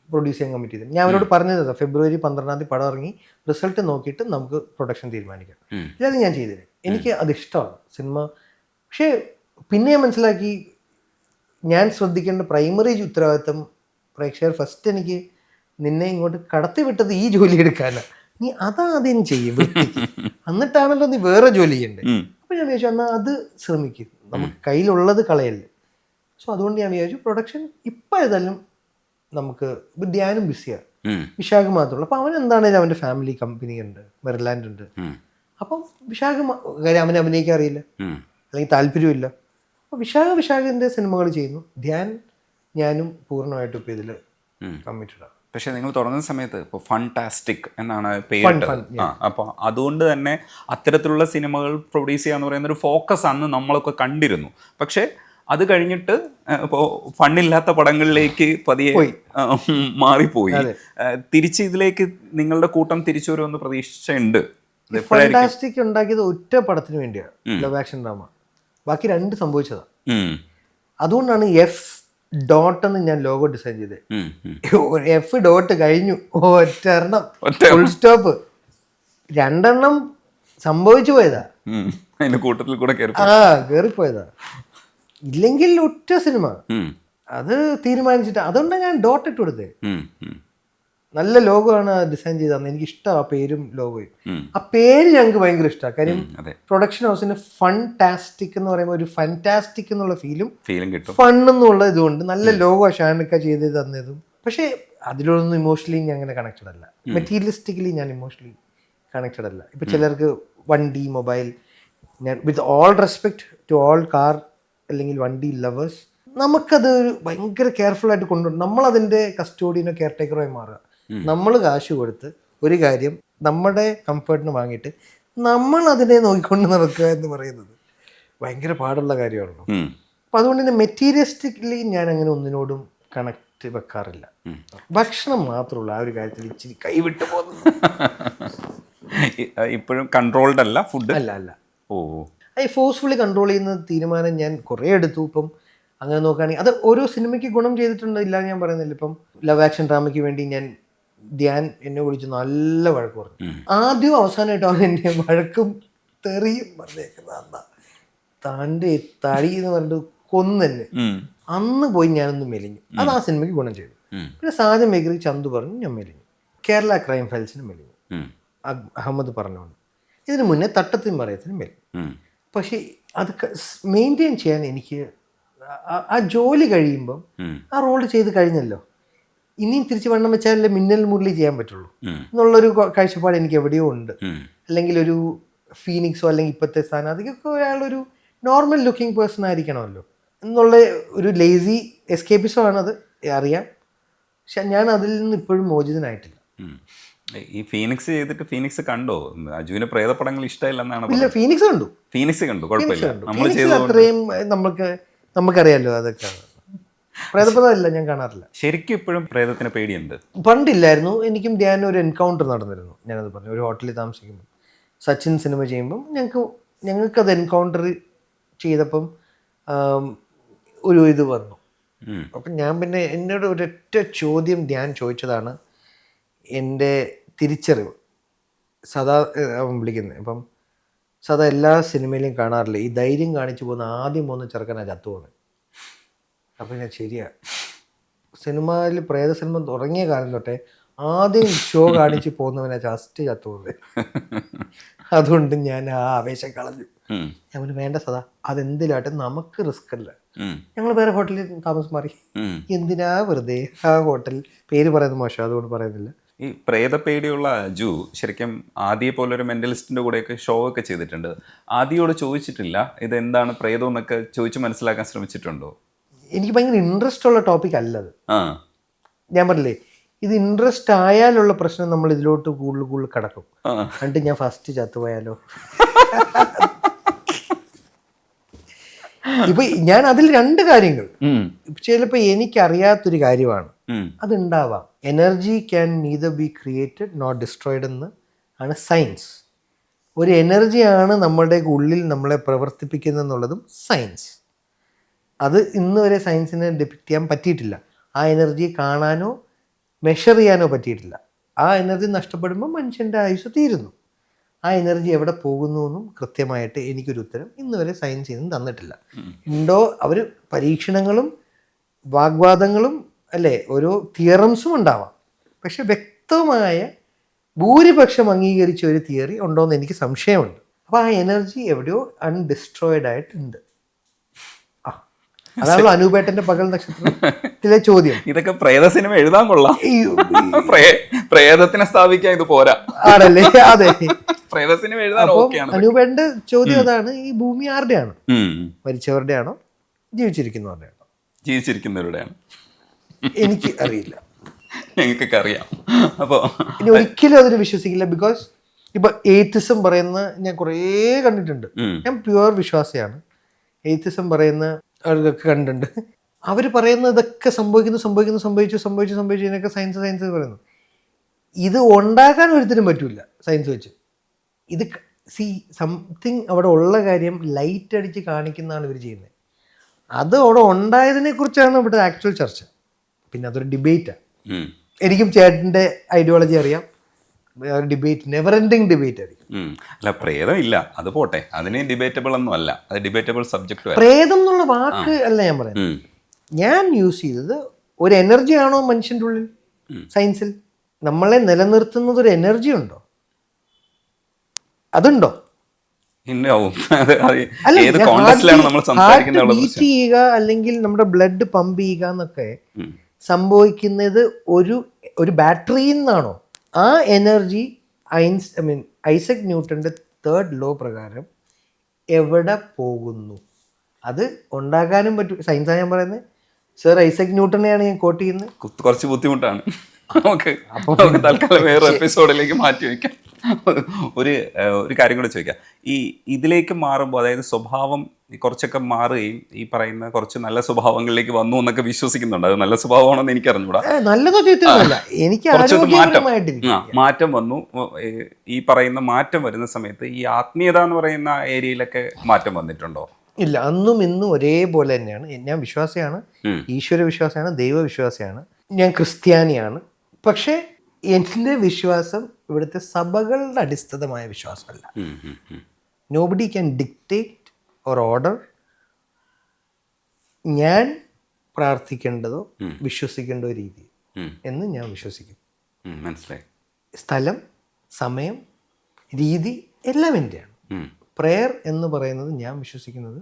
പ്രൊഡ്യൂസ് ചെയ്യാൻ കമ്മിറ്റ് ചെയ്തത്. ഞാൻ അവരോട് പറഞ്ഞത് ഫെബ്രുവരി 12 പടം ഇറങ്ങി റിസൾട്ട് നോക്കിയിട്ട് നമുക്ക് പ്രൊഡക്ഷൻ തീരുമാനിക്കാം. ഇല്ലാതെ ഞാൻ ചെയ്തില്ല. എനിക്ക് അത് ഇഷ്ടമാണ് സിനിമ. പക്ഷേ പിന്നെ ഞാൻ മനസ്സിലാക്കി, ഞാൻ ശ്രദ്ധിക്കേണ്ട പ്രൈമറി ഉത്തരവാദിത്തം പ്രേക്ഷകർ ഫസ്റ്റ് എനിക്ക് നിന്നെ ഇങ്ങോട്ട് കടത്തി വിട്ടത് ഈ ജോലി എടുക്കാനാണ്, നീ അതാദ്യം ചെയ്യും വൃത്തിക്ക്, എന്നിട്ടാണല്ലോ നീ വേറെ ജോലി ചെയ്യണ്ടേ. അപ്പോൾ ഞാൻ വിചാരിച്ചു എന്നാൽ അത് ശ്രമിക്കും, നമുക്ക് കയ്യിലുള്ളത് കളയല്ലേ. സോ അതുകൊണ്ട് ഞാൻ വിചാരിച്ചു പ്രൊഡക്ഷൻ ഇപ്പം ഏതായാലും നമുക്ക് ധ്യാനും ബിസിയാണ്, വിശാഖ് മാത്രമല്ല. അപ്പോൾ അവൻ എന്താണേലും അവൻ്റെ ഫാമിലി കമ്പനി ഉണ്ട്, മെറിലാൻഡ് ഉണ്ട്. അപ്പം വിശാഖ് കാര്യം അവനെ അഭിനയിക്കാൻ അറിയില്ല അല്ലെങ്കിൽ താല്പര്യമില്ല. അപ്പോൾ വിശാഖിൻ്റെ സിനിമകൾ ചെയ്യുന്നു, ധ്യാൻ ഞാനും പൂർണ്ണമായിട്ടും ഇപ്പോൾ ഇതിൽ കമ്മിറ്റഡാണ്. പക്ഷേ നിങ്ങൾ തുടങ്ങുന്ന സമയത്ത് ഇപ്പോൾ ഫണ്ടാസ്റ്റിക് എന്നാണ് പേരിട്ടത്. അപ്പോൾ അതുകൊണ്ട് തന്നെ അത്തരത്തിലുള്ള സിനിമകൾ പ്രൊഡ്യൂസ് ചെയ്യുക എന്ന് പറയുന്ന ഒരു ഫോക്കസ് അന്ന് നമ്മളൊക്കെ കണ്ടിരുന്നു. പക്ഷേ അത് കഴിഞ്ഞിട്ട് ഇപ്പോൾ ഫണ്ടില്ലാത്ത പടങ്ങളിലേക്ക് പതിയെ മാറിപ്പോയി. തിരിച്ച് ഇതിലേക്ക് നിങ്ങളുടെ കൂട്ടം തിരിച്ചു വരുമെന്ന് പ്രതീക്ഷയുണ്ട്. ഫണ്ടാസ്റ്റിക് ഉണ്ടാക്കിയത് ഒറ്റ പടത്തിന് വേണ്ടിയാണ്, ലവ് ആക്ഷൻ ഡ്രാമ. ബാക്കി 2 സംഭവിച്ചതാണ്. അതുകൊണ്ടാണ് F. എന്ന് ഞാൻ ലോഗോ ഡിസൈൻ ചെയ്തത്. F. കഴിഞ്ഞു, ഒറ്റെണ്ണം ഫുൾ സ്റ്റോപ്പ്. 2 സംഭവിച്ചു പോയതാ, അതിന്റെ കൂട്ടത്തിൽ കൂടെ കേറിപ്പോയതാ. ഇല്ലെങ്കിൽ ഒറ്റ സിനിമ അത് തീരുമാനിച്ചിട്ട്, അതുകൊണ്ടാണ് ഞാൻ ഡോട്ട് ഇട്ട് കൊടുത്തത്. നല്ല ലോഗോയാണ് ഡിസൈൻ ചെയ്ത് തന്നെ. എനിക്ക് ഇഷ്ടമാണ് ആ പേരും ലോഗോയും. ആ പേര് ഞങ്ങൾക്ക് ഭയങ്കര ഇഷ്ടമാണ്. കാര്യം പ്രൊഡക്ഷൻ ഹൗസിന് ഫൺടാസ്റ്റിക് എന്ന് പറയുമ്പോൾ ഒരു ഫാന്റാസ്റ്റിക് എന്നുള്ള ഫീലും കിട്ടും, ഫൺ എന്നുള്ള ഇതുകൊണ്ട് നല്ല ലോഗോ ഷാനിക്ക ചെയ്ത് തന്നതും. പക്ഷേ അതിലൊന്നും ഇമോഷണലി ഞാൻ അങ്ങനെ കണക്റ്റഡ് അല്ല. മെറ്റീരിയലിസ്റ്റിക്കലി ഞാൻ ഇമോഷണലി കണക്റ്റഡ് അല്ല. ഇപ്പം ചിലർക്ക് വണ്ടി, മൊബൈൽ, ഞാൻ with all respect to all car അല്ലെങ്കിൽ വണ്ടി ലവേഴ്സ്, നമുക്കത് ഭയങ്കര കെയർഫുൾ ആയിട്ട് കൊണ്ടുപോകും. നമ്മളതിൻ്റെ കസ്റ്റോഡിയനോ കെയർ ടേക്കറോ ആയി മാറുക. നമ്മൾ കാശ് കൊടുത്ത് ഒരു കാര്യം നമ്മുടെ കംഫർട്ടിന് വാങ്ങിയിട്ട് നമ്മൾ അതിനെ നോക്കിക്കൊണ്ട് നടക്കുക എന്ന് പറയുന്നത് ഭയങ്കര പാടുള്ള കാര്യമാണല്ലോ. അപ്പം അതുകൊണ്ട് തന്നെ മെറ്റീരിയലിസ്റ്റിക്കലി ഞാൻ അങ്ങനെ ഒന്നിനോടും കണക്ട് വെക്കാറില്ല. ഭക്ഷണം മാത്രമുള്ള ആ ഒരു കാര്യത്തിൽ ഇച്ചിരി കൈവിട്ട് പോകുന്നത്. ഇപ്പോഴും കൺട്രോൾഡ് അല്ല ഫുഡ്? അല്ല. ഫോഴ്സ്ഫുള്ളി കൺട്രോൾ ചെയ്യുന്ന തീരുമാനം ഞാൻ കുറേ എടുത്തു. ഇപ്പം അങ്ങനെ നോക്കുകയാണെങ്കിൽ അത് ഓരോ സിനിമയ്ക്ക് ഗുണം ചെയ്തിട്ടുണ്ട്, ഇല്ല ഞാൻ പറയുന്നില്ല. ഇപ്പം ലവ് ആക്ഷൻ ഡ്രാമയ്ക്ക് വേണ്ടി ധ്യാൻ എന്നെ വിളിച്ച് നല്ല വഴക്ക് പറഞ്ഞു. ആദ്യവും അവസാനമായിട്ട് അവൻ എന്നെ വഴക്കും തെറിയും പറഞ്ഞേക്കുന്ന താൻ്റെ തടി എന്ന് പറഞ്ഞിട്ട് കൊന്നെന്നെ. അന്ന് പോയി ഞാനൊന്ന് മെലിഞ്ഞു. അത് ആ സിനിമയ്ക്ക് ഗുണം ചെയ്തു. പിന്നെ സാജൻ മേഖലയിൽ ചന്തു പറഞ്ഞു ഞാൻ മെലിഞ്ഞു. കേരള ക്രൈം ഫയൽസിന് മെലിഞ്ഞു, അഹമ്മദ് പറഞ്ഞുകൊണ്ട്. ഇതിന് മുന്നേ തട്ടത്തിൻ മറയത്തിന് മെലിഞ്ഞു. പക്ഷേ അത് മെയിൻറ്റെയിൻ ചെയ്യാൻ എനിക്ക് ആ ജോലി കഴിയുമ്പം ആ റോള് ചെയ്ത് കഴിഞ്ഞല്ലോ, ഇനിയും തിരിച്ച് വണ്ണം വെച്ചാലല്ലേ മിന്നൽ മുരളി ചെയ്യാൻ പറ്റുള്ളൂ എന്നുള്ളൊരു കാഴ്ചപ്പാട് എനിക്ക് എവിടെയോ ഉണ്ട്. അല്ലെങ്കിൽ ഒരു ഫീനിക്സോ അല്ലെങ്കിൽ ഇപ്പോഴത്തെ സ്ഥാനം അതൊക്കെ ഒരാളൊരു നോർമൽ ലുക്കിംഗ് പേഴ്സൺ ആയിരിക്കണമല്ലോ എന്നുള്ള ഒരു ലേസി എസ്കേപ്പിസോ ആണത്, അറിയാം. പക്ഷെ ഞാൻ അതിൽ നിന്ന് ഇപ്പോഴും മോചിതനായിട്ടില്ല. ഈ ഫീനിക്സ് ചെയ്തിട്ട് ഫീനിക്സ് കണ്ടോ? അജുവിന് പ്രേതപടങ്ങൾ ഇഷ്ടമില്ലെന്നാണ്. ഇല്ല, ഫീനിക്സ് കണ്ടു, കുഴപ്പമില്ല. അത്രയും നമുക്കറിയാലോ അതൊക്കെ. പ്രേതപടമല്ല ഞാൻ കാണാറില്ല. ശരിക്കും ഇപ്പോഴും പ്രേതത്തിന് പേടിയുണ്ട്? പണ്ടില്ലായിരുന്നു. എനിക്കും ധ്യാനം ഒരു എൻകൗണ്ടർ നടന്നിരുന്നു. ഞാനത് പറഞ്ഞു, ഒരു ഹോട്ടലിൽ താമസിക്കുമ്പോൾ സച്ചിൻ സിനിമ ചെയ്യുമ്പം ഞങ്ങൾക്കത് എൻകൗണ്ടർ ചെയ്തപ്പം ഒരു ഇത് വന്നു. അപ്പം ഞാൻ പിന്നെ എന്നോട് ഒരൊറ്റ ചോദ്യം ധ്യാൻ ചോദിച്ചതാണ് എൻ്റെ തിരിച്ചറിവ്. സദാ അവൻ വിളിക്കുന്നത് അപ്പം സദാ എല്ലാ സിനിമയിലും കാണാറില്ല, ഈ ധൈര്യം കാണിച്ചു പോകുന്ന ആദ്യം പോകുന്ന ചെറുക്കനാണ് ചത്തു പോകുന്നത്. അപ്പം ഞാൻ ശരിയാ, സിനിമയിൽ പ്രേത സിനിമ തുടങ്ങിയ കാലം തൊട്ടേ ആദ്യം ഷോ കാണിച്ച് പോകുന്നവനാ ഫസ്റ്റ് ചത്തു പോകുന്നത്. അതുകൊണ്ട് ഞാൻ ആ ആവേശം കളഞ്ഞു. ഞാൻ വേണ്ട സദാ, അതെന്തിലാട്ടെ, നമുക്ക് റിസ്ക് അല്ല. ഞങ്ങൾ വേറെ ഹോട്ടലിൽ താമസം മാറി. എന്തിനാ വെറുതെ ആ ഹോട്ടൽ പേര് പറയുന്നത് മോശം, അതുകൊണ്ട് പറയുന്നില്ല. ഈ പ്രേതപേടിയുള്ള അജു ശരിക്കും ആദിയെ പോലൊരു മെന്റലിസ്റ്റിന്റെ കൂടെയൊക്കെ ഷോ ഒക്കെ ചെയ്തിട്ടുണ്ട്. ആദിയോട് ചോദിച്ചിട്ടില്ല ഇതെന്താണ് പ്രേതം എന്നൊക്കെ ചോദിച്ച് മനസ്സിലാക്കാൻ ശ്രമിച്ചിട്ടുണ്ടോ? എനിക്ക് ഭയങ്കര ഇൻട്രസ്റ്റ് ഉള്ള ടോപ്പിക് അല്ലത്. ഞാൻ പറഞ്ഞില്ലേ, ഇത് ഇൻട്രസ്റ്റ് ആയാലുള്ള പ്രശ്നം നമ്മൾ ഇതിലോട്ട് കൂടുതൽ കിടക്കും. എന്നിട്ട് ഞാൻ ഫസ്റ്റ് ചത്തുപോയാലോ? ഇപ്പൊ ഞാൻ അതിൽ രണ്ട് കാര്യങ്ങൾ, ചിലപ്പോ എനിക്കറിയാത്തൊരു കാര്യമാണ്, അതുണ്ടാവാം. Energy can neither be created nor destroyed എന്ന് ആണ് സയൻസ്. ഒരു എനർജിയാണ് നമ്മുടെ ഉള്ളിൽ നമ്മളെ പ്രവർത്തിപ്പിക്കുന്നതെന്നുള്ളതും സയൻസ്. അത് ഇന്ന് വരെ സയൻസിനെ ഡിപിക്റ്റ് ചെയ്യാൻ പറ്റിയിട്ടില്ല. ആ എനർജി കാണാനോ മെഷർ ചെയ്യാനോ പറ്റിയിട്ടില്ല. ആ എനർജി നഷ്ടപ്പെടുമ്പോൾ മനുഷ്യൻ്റെ ആയുസ് തീരുന്നു. ആ എനർജി എവിടെ പോകുന്നു എന്നും കൃത്യമായിട്ട് എനിക്കൊരു ഉത്തരം ഇന്ന് വരെ സയൻസിൽ നിന്ന് തന്നിട്ടില്ല. ഉണ്ടോ? അവർ പരീക്ഷണങ്ങളും വാഗ്വാദങ്ങളും അല്ലേ, ഓരോ തിയറംസും ഉണ്ടാവാം. പക്ഷെ വ്യക്തമായ ഭൂരിപക്ഷം അംഗീകരിച്ച ഒരു തിയറി ഉണ്ടോയെന്ന് എനിക്ക് സംശയമുണ്ട്. അപ്പോൾ ആ എനർജി എവിടെയോ അൺഡിസ്ട്രോയിഡ് ആയിട്ടുണ്ട്. അതാണല്ലോ അനൂപേട്ടന്റെ പകൽ നക്ഷത്രത്തിലെ ചോദ്യം. ഇതൊക്കെ പ്രേത സിനിമ എഴുതാൻ കൊള്ളാം. പ്രേതത്തിനെ സ്ഥാപിക്കാൻ ഇത് പോരാ ആണല്ലേ? അതെ, പ്രേത സിനിമ എഴുതാൻ. അനൂപേട്ടന്റെ ചോദ്യം അതാണ്, ഈ ഭൂമി ആരുടെയാണ്? മരിച്ചവരുടെ ആണോ ജീവിച്ചിരിക്കുന്നവരുടെ ആണോ? ജീവിച്ചിരിക്കുന്നവരുടെയാണ്. എനിക്ക് അറിയില്ല, ഞങ്ങൾക്കൊക്കെ അറിയാം. അപ്പോൾ ഇനി ഒരിക്കലും അതിന് വിശ്വസിക്കില്ല. ബിക്കോസ് ഇപ്പൊ എയ്ത്തിസം പറയുന്ന ഞാൻ കുറേ കണ്ടിട്ടുണ്ട്. ഞാൻ പ്യുവർ വിശ്വാസിയാണ്. എയ്ത്തിസം പറയുന്ന ആളുകളൊക്കെ കണ്ടിട്ടുണ്ട്. അവർ പറയുന്ന ഇതൊക്കെ സംഭവിച്ചു ഇതിനൊക്കെ സയൻസ് പറയുന്നു. ഇത് ഉണ്ടാക്കാൻ ഒരിക്കലും പറ്റൂല സയൻസ് വെച്ച്. ഇത് സംതിങ് അവിടെ ഉള്ള കാര്യം ലൈറ്റ് അടിച്ച് കാണിക്കുന്നതാണ് ഇവർ ചെയ്യുന്നത്. അത് അവിടെ ഉണ്ടായതിനെ കുറിച്ചാണ് ഇവിടെ ആക്ച്വൽ ചർച്ച. പിന്നെ അതൊരു ഡിബേറ്റാണ്. എനിക്കും ചേട്ടൻ്റെ ഐഡിയോളജി അറിയാം. ഡിബേറ്റ്, നെവർ എൻഡിങ് ഡിബേറ്റ് ആയിരിക്കും. അല്ല, പ്രേതം ഇല്ല, അത് പോട്ടെ, അതിന് ഡിബേറ്റബിൾ ഒന്നും അല്ല, അത് ഡിബേറ്റബിൾ സബ്ജക്റ്റ്. പ്രേതം എന്നുള്ള വാക്ക് അല്ല ഞാൻ പറയുന്നത്. ഞാൻ യൂസ് ചെയ്തത് ഒരു എനർജി ആണോ മനുഷ്യൻ്റെ ഉള്ളിൽ സയൻസിൽ? നമ്മളെ നിലനിർത്തുന്നത് ഒരു എനർജി ഉണ്ടോ? അതുണ്ടോ? ഇന്നാവും ഏത് കോണ്ടെക്സ്റ്റിലാണ് നമ്മൾ ഹാർട്ട് സംസാരിക്കുന്നത് ബീറ്റ് ചെയ്യുക അല്ലെങ്കിൽ നമ്മുടെ ബ്ലഡ് പമ്പ് ചെയ്യുക എന്നൊക്കെ സംഭവിക്കുന്നത് ഒരു ബാറ്ററിയിൽ നിന്നാണോ? ആ എനർജി ഐസക് ന്യൂട്ടന്റെ 3rd ലോ പ്രകാരം എവിടെ പോകുന്നു? അത് ഉണ്ടാക്കാനും പറ്റും. സയൻസാണ് ഞാൻ പറയുന്നത്. സർ ഐസക് ന്യൂട്ടനെയാണ് ഞാൻ കോട്ട് ചെയ്യുന്നത്. കുറച്ച് ബുദ്ധിമുട്ടാണ്. നമുക്ക് തൽക്കാലം വേറെ എപ്പിസോഡിലേക്ക് മാറ്റി വയ്ക്കാം. ഒരു കാര്യം കൂടെ ചോദിക്കാം. ഇതിലേക്ക് മാറുമ്പോൾ, അതായത് സ്വഭാവം കുറച്ചൊക്കെ മാറുകയും ഈ പറയുന്ന കുറച്ച് നല്ല സ്വഭാവങ്ങളിലേക്ക് വന്നു എന്നൊക്കെ വിശ്വസിക്കുന്നുണ്ട്. അത് നല്ല സ്വഭാവമാണെന്ന് എനിക്ക് അറിഞ്ഞൂടാ. നല്ലതോ ചീത്തയല്ല, എനിക്ക് മാറ്റം വന്നു. ഈ പറയുന്ന മാറ്റം വരുന്ന സമയത്ത് ഈ ആത്മീയത എന്ന് പറയുന്ന ഏരിയയിലൊക്കെ മാറ്റം വന്നിട്ടുണ്ടോ? ഇല്ല, അന്നും ഇന്നും ഒരേപോലെ തന്നെയാണ്. ഞാൻ വിശ്വാസിയാണ്, ഈശ്വര വിശ്വാസിയാണ്, ദൈവവിശ്വാസിയാണ്, ഞാൻ ക്രിസ്ത്യാനിയാണ്. പക്ഷേ എൻ്റെ വിശ്വാസം ഇവിടുത്തെ സഭകളുടെ അടിസ്ഥാനമായ വിശ്വാസമല്ല. Nobody can dictate or order. ഞാൻ പ്രാർത്ഥിക്കേണ്ടതോ വിശ്വസിക്കേണ്ടോ രീതി എന്ന് ഞാൻ വിശ്വസിക്കുന്നു. മനസ്സിലായി. സ്ഥലം, സമയം, രീതി എല്ലാം എൻ്റെയാണ്. പ്രെയർ എന്ന് പറയുന്നത് ഞാൻ വിശ്വസിക്കുന്നത്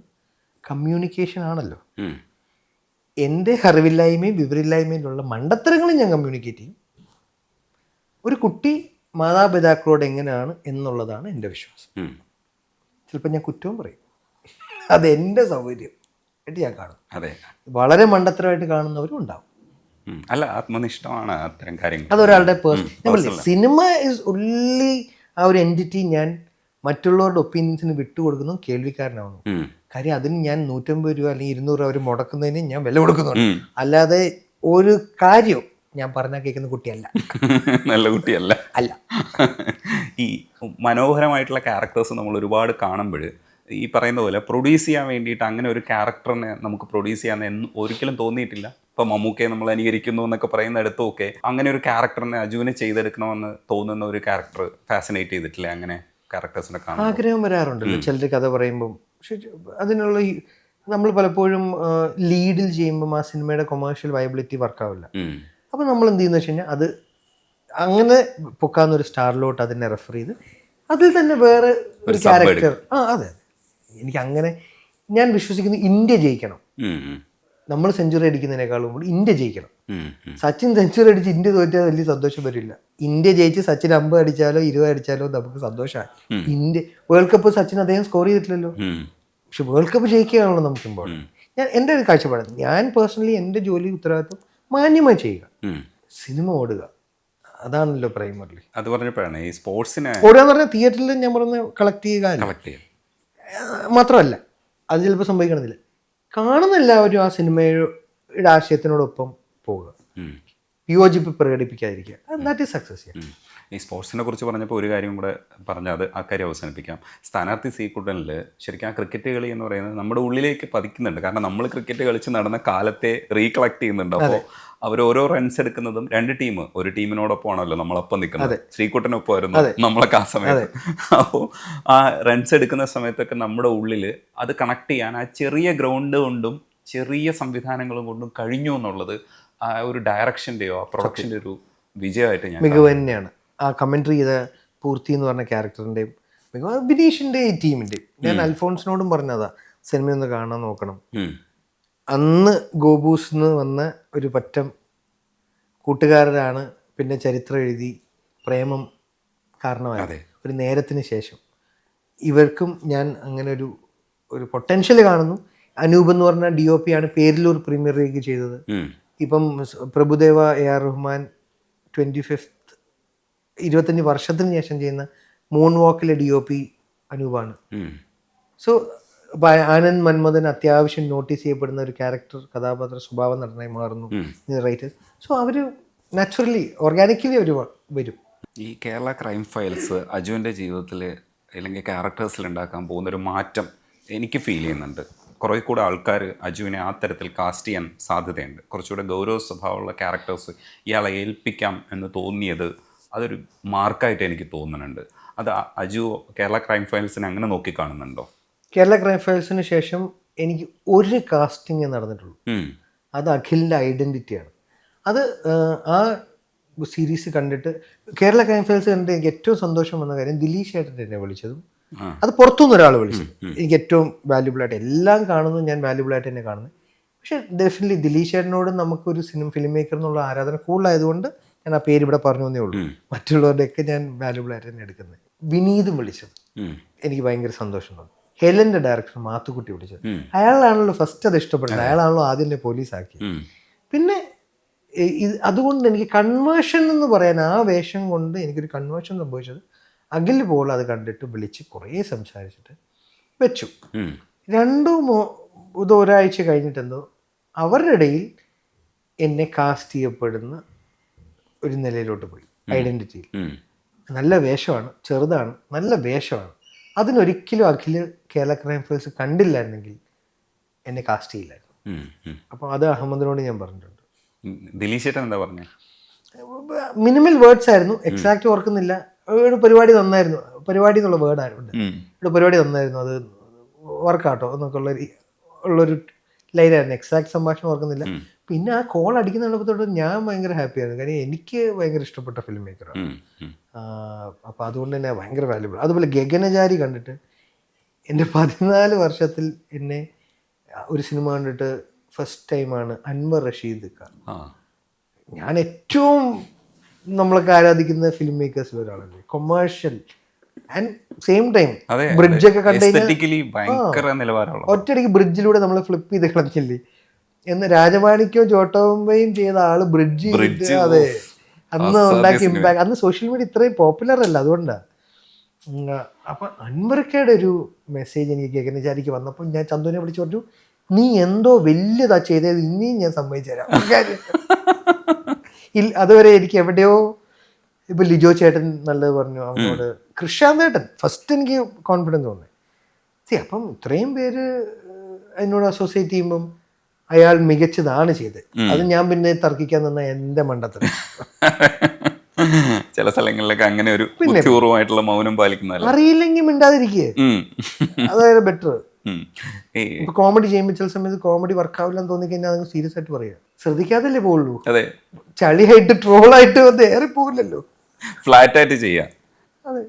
കമ്മ്യൂണിക്കേഷൻ ആണല്ലോ. എൻ്റെ അറിവില്ലായ്മയും വിവരമില്ലായ്മയിലുള്ള മണ്ടത്തരങ്ങളും ഞാൻ കമ്മ്യൂണിക്കേറ്റ് ചെയ്യും. ഒരു കുട്ടി മാതാപിതാക്കളോട് എങ്ങനെയാണ് എന്നുള്ളതാണ് എൻ്റെ വിശ്വാസം. ചിലപ്പോൾ ഞാൻ കുറ്റവും പറയും, അതെൻ്റെ സൗകര്യം ആയിട്ട് ഞാൻ കാണും. അതെ, വളരെ മണ്ടത്തരമായിട്ട് കാണുന്നവരും ഉണ്ടാവും. അല്ല, ആത്മനിഷ്ഠമാണ് അത്തരം കാര്യങ്ങൾ. അതൊരാളുടെ സിനിമ ഈസ് ഒൺലി ആ ഒരു എൻറ്റിറ്റി. ഞാൻ മറ്റുള്ളവരുടെ ഒപ്പീനിയൻസിന് വിട്ടുകൊടുക്കുന്നു, കേൾവിക്കാരനാവുന്നു. കാര്യം അതിന് ഞാൻ 150 രൂപ അല്ലെങ്കിൽ 200 രൂപ അവർ മുടക്കുന്നതിന് ഞാൻ വില കൊടുക്കുന്നുണ്ട്. അല്ലാതെ ഒരു കാര്യം ഞാൻ പറഞ്ഞാൽ കേൾക്കുന്ന കുട്ടിയല്ല, നല്ല കുട്ടിയല്ല. അല്ല. ഈ മനോഹരമായിട്ടുള്ള ക്യാരക്ടേഴ്സ് നമ്മൾ ഒരുപാട് കാണുമ്പോൾ ഈ പറയുന്ന പോലെ പ്രൊഡ്യൂസ് ചെയ്യാൻ വേണ്ടിയിട്ട് അങ്ങനെ ഒരു ക്യാരക്ടറിനെ നമുക്ക് പ്രൊഡ്യൂസ് ചെയ്യാൻ ഒരിക്കലും തോന്നിയിട്ടില്ല. ഇപ്പം മമ്മൂക്കയെ നമ്മൾ അനുകരിക്കുന്നു എന്നൊക്കെ പറയുന്നിടത്തുമൊക്കെ അങ്ങനെ ഒരു ക്യാരക്ടറിനെ അജുവിനെ ചെയ്തെടുക്കണമെന്ന് തോന്നുന്ന ഒരു ക്യാരക്ടർ ഫാസിനേറ്റ് ചെയ്തിട്ടില്ലേ? അങ്ങനെ ക്യാരക്ടേഴ്സിനെ കാണാൻ ആഗ്രഹം വരാറുണ്ടല്ലോ ചിലർ കഥ പറയുമ്പം. പക്ഷെ അതിനുള്ള നമ്മൾ പലപ്പോഴും ലീഡിൽ ചെയ്യുമ്പം ആ സിനിമയുടെ കൊമേഴ്ഷ്യൽ വയബിലിറ്റി വർക്കാവില്ല. അപ്പോൾ നമ്മൾ എന്ത് ചെയ്യുന്നത് വെച്ച് കഴിഞ്ഞാൽ അത് അങ്ങനെ പൊക്കാവുന്നൊരു സ്റ്റാറിലോട്ട് അതിനെ റെഫർ ചെയ്ത് അതിൽ തന്നെ വേറെ ഒരു ക്യാരക്ടർ. അതെ, എനിക്ക് അങ്ങനെ ഞാൻ വിശ്വസിക്കുന്നു. ഇന്ത്യ ജയിക്കണം. നമ്മൾ സെഞ്ചുറി അടിക്കുന്നതിനേക്കാളും കൂടി ഇന്ത്യ ജയിക്കണം. സച്ചിൻ സെഞ്ചുറി അടിച്ച് ഇന്ത്യ തോറ്റാൽ വലിയ സന്തോഷം വരില്ല. ഇന്ത്യ ജയിച്ച് സച്ചിൻ 50 അടിച്ചാലോ 20 അടിച്ചാലോ നമുക്ക് സന്തോഷമാണ്. ഇന്ത്യ വേൾഡ് കപ്പ് സച്ചിൻ അദ്ദേഹം സ്കോർ ചെയ്തിട്ടില്ലല്ലോ, പക്ഷെ വേൾഡ് കപ്പ് ജയിക്കുകയാണല്ലോ നമുക്ക് ഇമ്പോർട്ടൻറ്റ്. ഞാൻ എൻ്റെ ഒരു കാഴ്ചപ്പാട്, ഞാൻ പേഴ്സണലി എൻ്റെ ജോലി ഉത്തരവാദിത്വം മാന്യമായി ചെയ്യുക, സിനിമ ഓടുക, അതാണല്ലോ പ്രൈമറിലി. അത് പറഞ്ഞപ്പോഴാണ് ഈ സ്പോർട്സിനെ ഓടുക എന്ന് പറഞ്ഞാൽ തിയേറ്ററിൽ ഞാൻ പറഞ്ഞ കളക്ട് ചെയ്യുക മാത്രമല്ല, അത് ചിലപ്പോൾ സംഭവിക്കണമെന്നില്ല. കാണുന്ന എല്ലാവരും ആ സിനിമയുടെ ആശയത്തിനോടൊപ്പം പോവുക, യോജിപ്പ് പ്രകടിപ്പിക്കാതിരിക്കുക. That is success. ഈ സ്പോർട്സിനെ കുറിച്ച് പറഞ്ഞപ്പോൾ ഒരു കാര്യം കൂടെ പറഞ്ഞാൽ അത് ആ കാര്യം അവസാനിപ്പിക്കാം. സ്ഥാനാർത്ഥി സീക്കുട്ടനിൽ ശരിക്കും ആ ക്രിക്കറ്റ് കളി എന്ന് പറയുന്നത് നമ്മുടെ ഉള്ളിലേക്ക് പതിക്കുന്നുണ്ട്. കാരണം നമ്മൾ ക്രിക്കറ്റ് കളിച്ച് നടന്ന കാലത്തെ റീകളക്ട് ചെയ്യുന്നുണ്ട്. അപ്പോൾ അവർ ഓരോ റൺസ് എടുക്കുന്നതും 2 ടീം ഒരു ടീമിനോടൊപ്പമാണല്ലോ നമ്മളൊപ്പം നിൽക്കുന്നത്. ശ്രീകുട്ടനൊപ്പമായിരുന്നു നമ്മളൊക്കെ ആ സമയത്ത്. അപ്പോൾ ആ റൺസ് എടുക്കുന്ന സമയത്തൊക്കെ നമ്മുടെ ഉള്ളിൽ അത് കണക്ട് ചെയ്യാൻ ആ ചെറിയ ഗ്രൗണ്ട് കൊണ്ടും ചെറിയ സംവിധാനങ്ങളും കൊണ്ടും കഴിഞ്ഞു എന്നുള്ളത് ആ ഒരു ഡയറക്ഷൻ്റെയോ ആ പ്രൊഡക്ഷൻ്റെ ഒരു വിജയമായിട്ട് ഞാൻ മികവ് തന്നെയാണ്. ആ കമൻട്രി ചെയ്ത പൂർത്തി എന്ന് പറഞ്ഞ ക്യാരക്ടറിൻ്റെയും മികവ്, ബിനീഷിൻ്റെ ഈ ടീമിൻ്റെയും. ഞാൻ അൽഫോൺസിനോടും പറഞ്ഞതാ സിനിമയൊന്ന് കാണാൻ നോക്കണം. അന്ന് ഗോബൂസ് വന്ന ഒരു പറ്റം കൂട്ടുകാരാണ് പിന്നെ ചരിത്രം എഴുതി പ്രേമം കാരണമായത്. ഒരു നേരത്തിന് ശേഷം ഇവർക്കും ഞാൻ അങ്ങനെ ഒരു പൊട്ടൻഷ്യൽ കാണുന്നു. അനൂപ് എന്ന് പറഞ്ഞ DOP ആണ് പേരിലൂർ പ്രീമിയർ ലീഗ് ചെയ്തത്. ഇപ്പം പ്രഭുദേവ AR റഹ്മാൻ 25 വർഷത്തിന് ശേഷം ചെയ്യുന്ന മൂൺ വാക്കിലെ DOP അനൂപാണ്. സോ ആനന്ദ് മന്മഥൻ അത്യാവശ്യം നോട്ടീസ് ചെയ്യപ്പെടുന്ന ഒരു ക്യാരക്ടർ കഥാപാത്ര സ്വഭാവ നടനായി മാറുന്നു റൈറ്റേഴ്സ്. സോ അവർ നാച്ചുറലി ഓർഗാനിക്കലി അവർ വരും. ഈ കേരള ക്രൈം ഫയൽസ് അജുവിൻ്റെ ജീവിതത്തിൽ അല്ലെങ്കിൽ ക്യാരക്ടേഴ്സിൽ ഉണ്ടാക്കാൻ പോകുന്നൊരു മാറ്റം എനിക്ക് ഫീൽ ചെയ്യുന്നുണ്ട്. കുറേ കൂടെ ആൾക്കാർ അജുവിനെ ആ തരത്തിൽ കാസ്റ്റ് ചെയ്യാൻ സാധ്യതയുണ്ട്. കുറച്ചുകൂടെ ഗൗരവ സ്വഭാവമുള്ള ക്യാരക്ടേഴ്സ് ഇയാളെ ഏൽപ്പിക്കാം എന്ന് തോന്നിയത് അതൊരു മാർക്കായിട്ട് എനിക്ക് തോന്നുന്നുണ്ട്. അത് അജു കേരള ക്രൈം ഫയൽസിനെ അങ്ങനെ നോക്കിക്കാണുന്നുണ്ടോ? കേരള ക്രൈം ഫയൽസിന് ശേഷം എനിക്ക് ഒരു കാസ്റ്റിംഗ് നടന്നിട്ടുള്ളൂ. അത് അഖിലിൻ്റെ ഐഡൻറ്റിറ്റിയാണ്. അത് ആ സീരീസ് കണ്ടിട്ട് കേരള ക്രൈം ഫയൽസ് കണ്ടിട്ട് എനിക്ക് ഏറ്റവും സന്തോഷം വന്ന കാര്യം ദിലീഷ് ഏട്ടൻ എന്നെ വിളിച്ചതും അത് പുറത്തുനിന്ന് ഒരാൾ വിളിച്ചത് എനിക്ക് ഏറ്റവും വാല്യുബിൾ ആയിട്ട് എല്ലാം കാണുന്നു ഞാൻ വാല്യുബിൾ ആയിട്ട് തന്നെ കാണുന്നത്. പക്ഷേ ഡെഫിനറ്റ്ലി ദിലീഷ് ഏട്ടനോട് നമുക്കൊരു ഫിലിം മേക്കർ എന്നുള്ള ആരാധന കൂടുതലായതുകൊണ്ട് ഞാൻ ആ പേര് ഇവിടെ പറഞ്ഞു എന്നേ ഉള്ളൂ. മറ്റുള്ളവരുടെയൊക്കെ ഞാൻ വാല്യുബിൾ ആയിട്ട് തന്നെ എടുക്കുന്നത്. വിനീതും വിളിച്ചത് എനിക്ക് ഭയങ്കര സന്തോഷം തോന്നി. ഹെലന്റെ ഡയറക്ടർ മാത്തുക്കുട്ടി വിളിച്ചത്, അയാളാണല്ലോ ഫസ്റ്റ് അത് ഇഷ്ടപ്പെട്ടത്, അയാളാണല്ലോ ആദ്യം എന്നെ പോലീസാക്കി. പിന്നെ അതുകൊണ്ട് എനിക്ക് കൺവേർഷൻ എന്ന് പറയാൻ ആ വേഷം കൊണ്ട് എനിക്കൊരു കൺവേർഷൻ സംഭവിച്ചത് അഖിൽ പോൾ അത് കണ്ടിട്ട് വിളിച്ച് കുറേ സംസാരിച്ചിട്ട് വെച്ചു. ഒരാഴ്ച കഴിഞ്ഞിട്ടെന്തോ അവരുടെ ഇടയിൽ എന്നെ കാസ്റ്റ് ചെയ്യപ്പെടുന്ന ഒരു നിലയിലോട്ട് പോയി. ഐഡൻറ്റിറ്റിയിൽ നല്ല വേഷമാണ്, ചെറുതാണ്, നല്ല വേഷമാണ്. അതിനൊരിക്കലും അഖിൽ കേരള ക്രൈം ഫയൽസ് കണ്ടില്ലായിരുന്നെങ്കിൽ എന്നെ കാസ്റ്റ് ചെയ്യില്ലായിരുന്നു. അപ്പോൾ അത് അഹമ്മദിനോട് ഞാൻ പറഞ്ഞിട്ടുണ്ട്. ദിലീഷ് ചേട്ടൻ എന്താ പറഞ്ഞത്? മിനിമൽ വേർഡ്സ് ആയിരുന്നു, എക്സാക്റ്റ് ഓർക്കുന്നില്ല. ഒരു പരിപാടി നന്നായിരുന്നു, പരിപാടി എന്നുള്ള വേർഡായിരുന്നു, ഇവിടെ പരിപാടി നന്നായിരുന്നു, അത് വർക്കാട്ടോ എന്നൊക്കെ ഉള്ളൊരു ലൈനായിരുന്നു. എക്സാക്ട് സംഭാഷണം ഓർക്കുന്നില്ല. പിന്നെ ആ കോൾ അടിക്കുന്ന എളുപ്പത്തോട്ട് ഞാൻ ഭയങ്കര ഹാപ്പിയായിരുന്നു. കാര്യം എനിക്ക് ഭയങ്കര ഇഷ്ടപ്പെട്ട ഫിലിം മേക്കറാണ്. അപ്പോൾ അതുകൊണ്ട് തന്നെ ഭയങ്കര വാല്യുബിൾ. അതുപോലെ ഗഗനചാരി കണ്ടിട്ട് എൻ്റെ 14 വർഷത്തിൽ എന്നെ ഒരു സിനിമ കണ്ടിട്ട് ഫസ്റ്റ് ടൈമാണ് അൻവർ റഷീദ് ഖാൻ. ഞാൻ ഏറ്റവും നമ്മളൊക്കെ ആരാധിക്കുന്ന ഫിലിം മേക്കേഴ്സിൽ ഒരാളല്ലേ, കൊമേഴ്ഷ്യൽ ആൻഡ് സെയിം ടൈം ബ്രിഡ്ജൊക്കെ കണ്ടുകഴിഞ്ഞാൽ ഒറ്റയടിക്ക് ബ്രിഡ്ജിലൂടെ നമ്മൾ ഫ്ലിപ്പ് ചെയ്ത് കളഞ്ഞില്ലേ എന്ന് രാജമാണിക്കോ ചോട്ടോമ്പയും ചെയ്ത ആള് ബ്രിഡ്ജ്. അതെ, അന്ന് ഉണ്ടാക്കിയ ഇമ്പാക്ട്. അന്ന് സോഷ്യൽ മീഡിയ ഇത്രയും പോപ്പുലർ അല്ല, അതുകൊണ്ടാണ്. അപ്പം അൻവർക്കയുടെ ഒരു മെസ്സേജ് എനിക്ക് ഗഗനചാരിക്ക് വന്നപ്പോൾ ഞാൻ ചന്തുവിനെ വിളിച്ച് പറഞ്ഞു, നീ എന്തോ വലിയതാ ചെയ്തത്, ഇനിയും ഞാൻ സമ്മതിച്ചു തരാം. അതുവരെ എനിക്ക് എവിടെയോ ഇപ്പൊ ലിജോ ചേട്ടൻ നല്ലത് പറഞ്ഞു, അവനോട് കൃഷാന്തേട്ടൻ ഫസ്റ്റ് എനിക്ക് കോൺഫിഡൻസ് തോന്നി. അപ്പം ഇത്രയും പേര് എന്നോട് അസോസിയേറ്റ് ചെയ്യുമ്പം അയാൾ മികച്ചതാണ് ചെയ്തത്. അത് ഞാൻ പിന്നെ തർക്കിക്കാൻ നിന്ന എന്റെ മണ്ടത്തിൽ. ചില സ്ഥലങ്ങളിലൊക്കെ അങ്ങനെ ഒരു ബുദ്ധിപൂർവമായിട്ടുള്ള മൗനം പാലിക്കുന്ന, അറിയില്ലെങ്കിൽ മിണ്ടാതിരിക്കേ, അതായത് ബെറ്റർ. ഇപ്പൊ കോമഡി ചെയ്യുമ്പോൾ ചില സമയത്ത് കോമഡി വർക്കാവില്ലെന്ന് തോന്നിക്കഴിഞ്ഞാൽ അത് സീരിയസ് ആയിട്ട് പറയാം. ശ്രദ്ധിക്കാതല്ലേ പോകുള്ളൂ. അതെ, ചളിയായിട്ട് ട്രോളായിട്ട് ഏറെ പോകില്ലല്ലോ, ഫ്ലാറ്റ് ആയിട്ട് ചെയ്യാം. അതെ,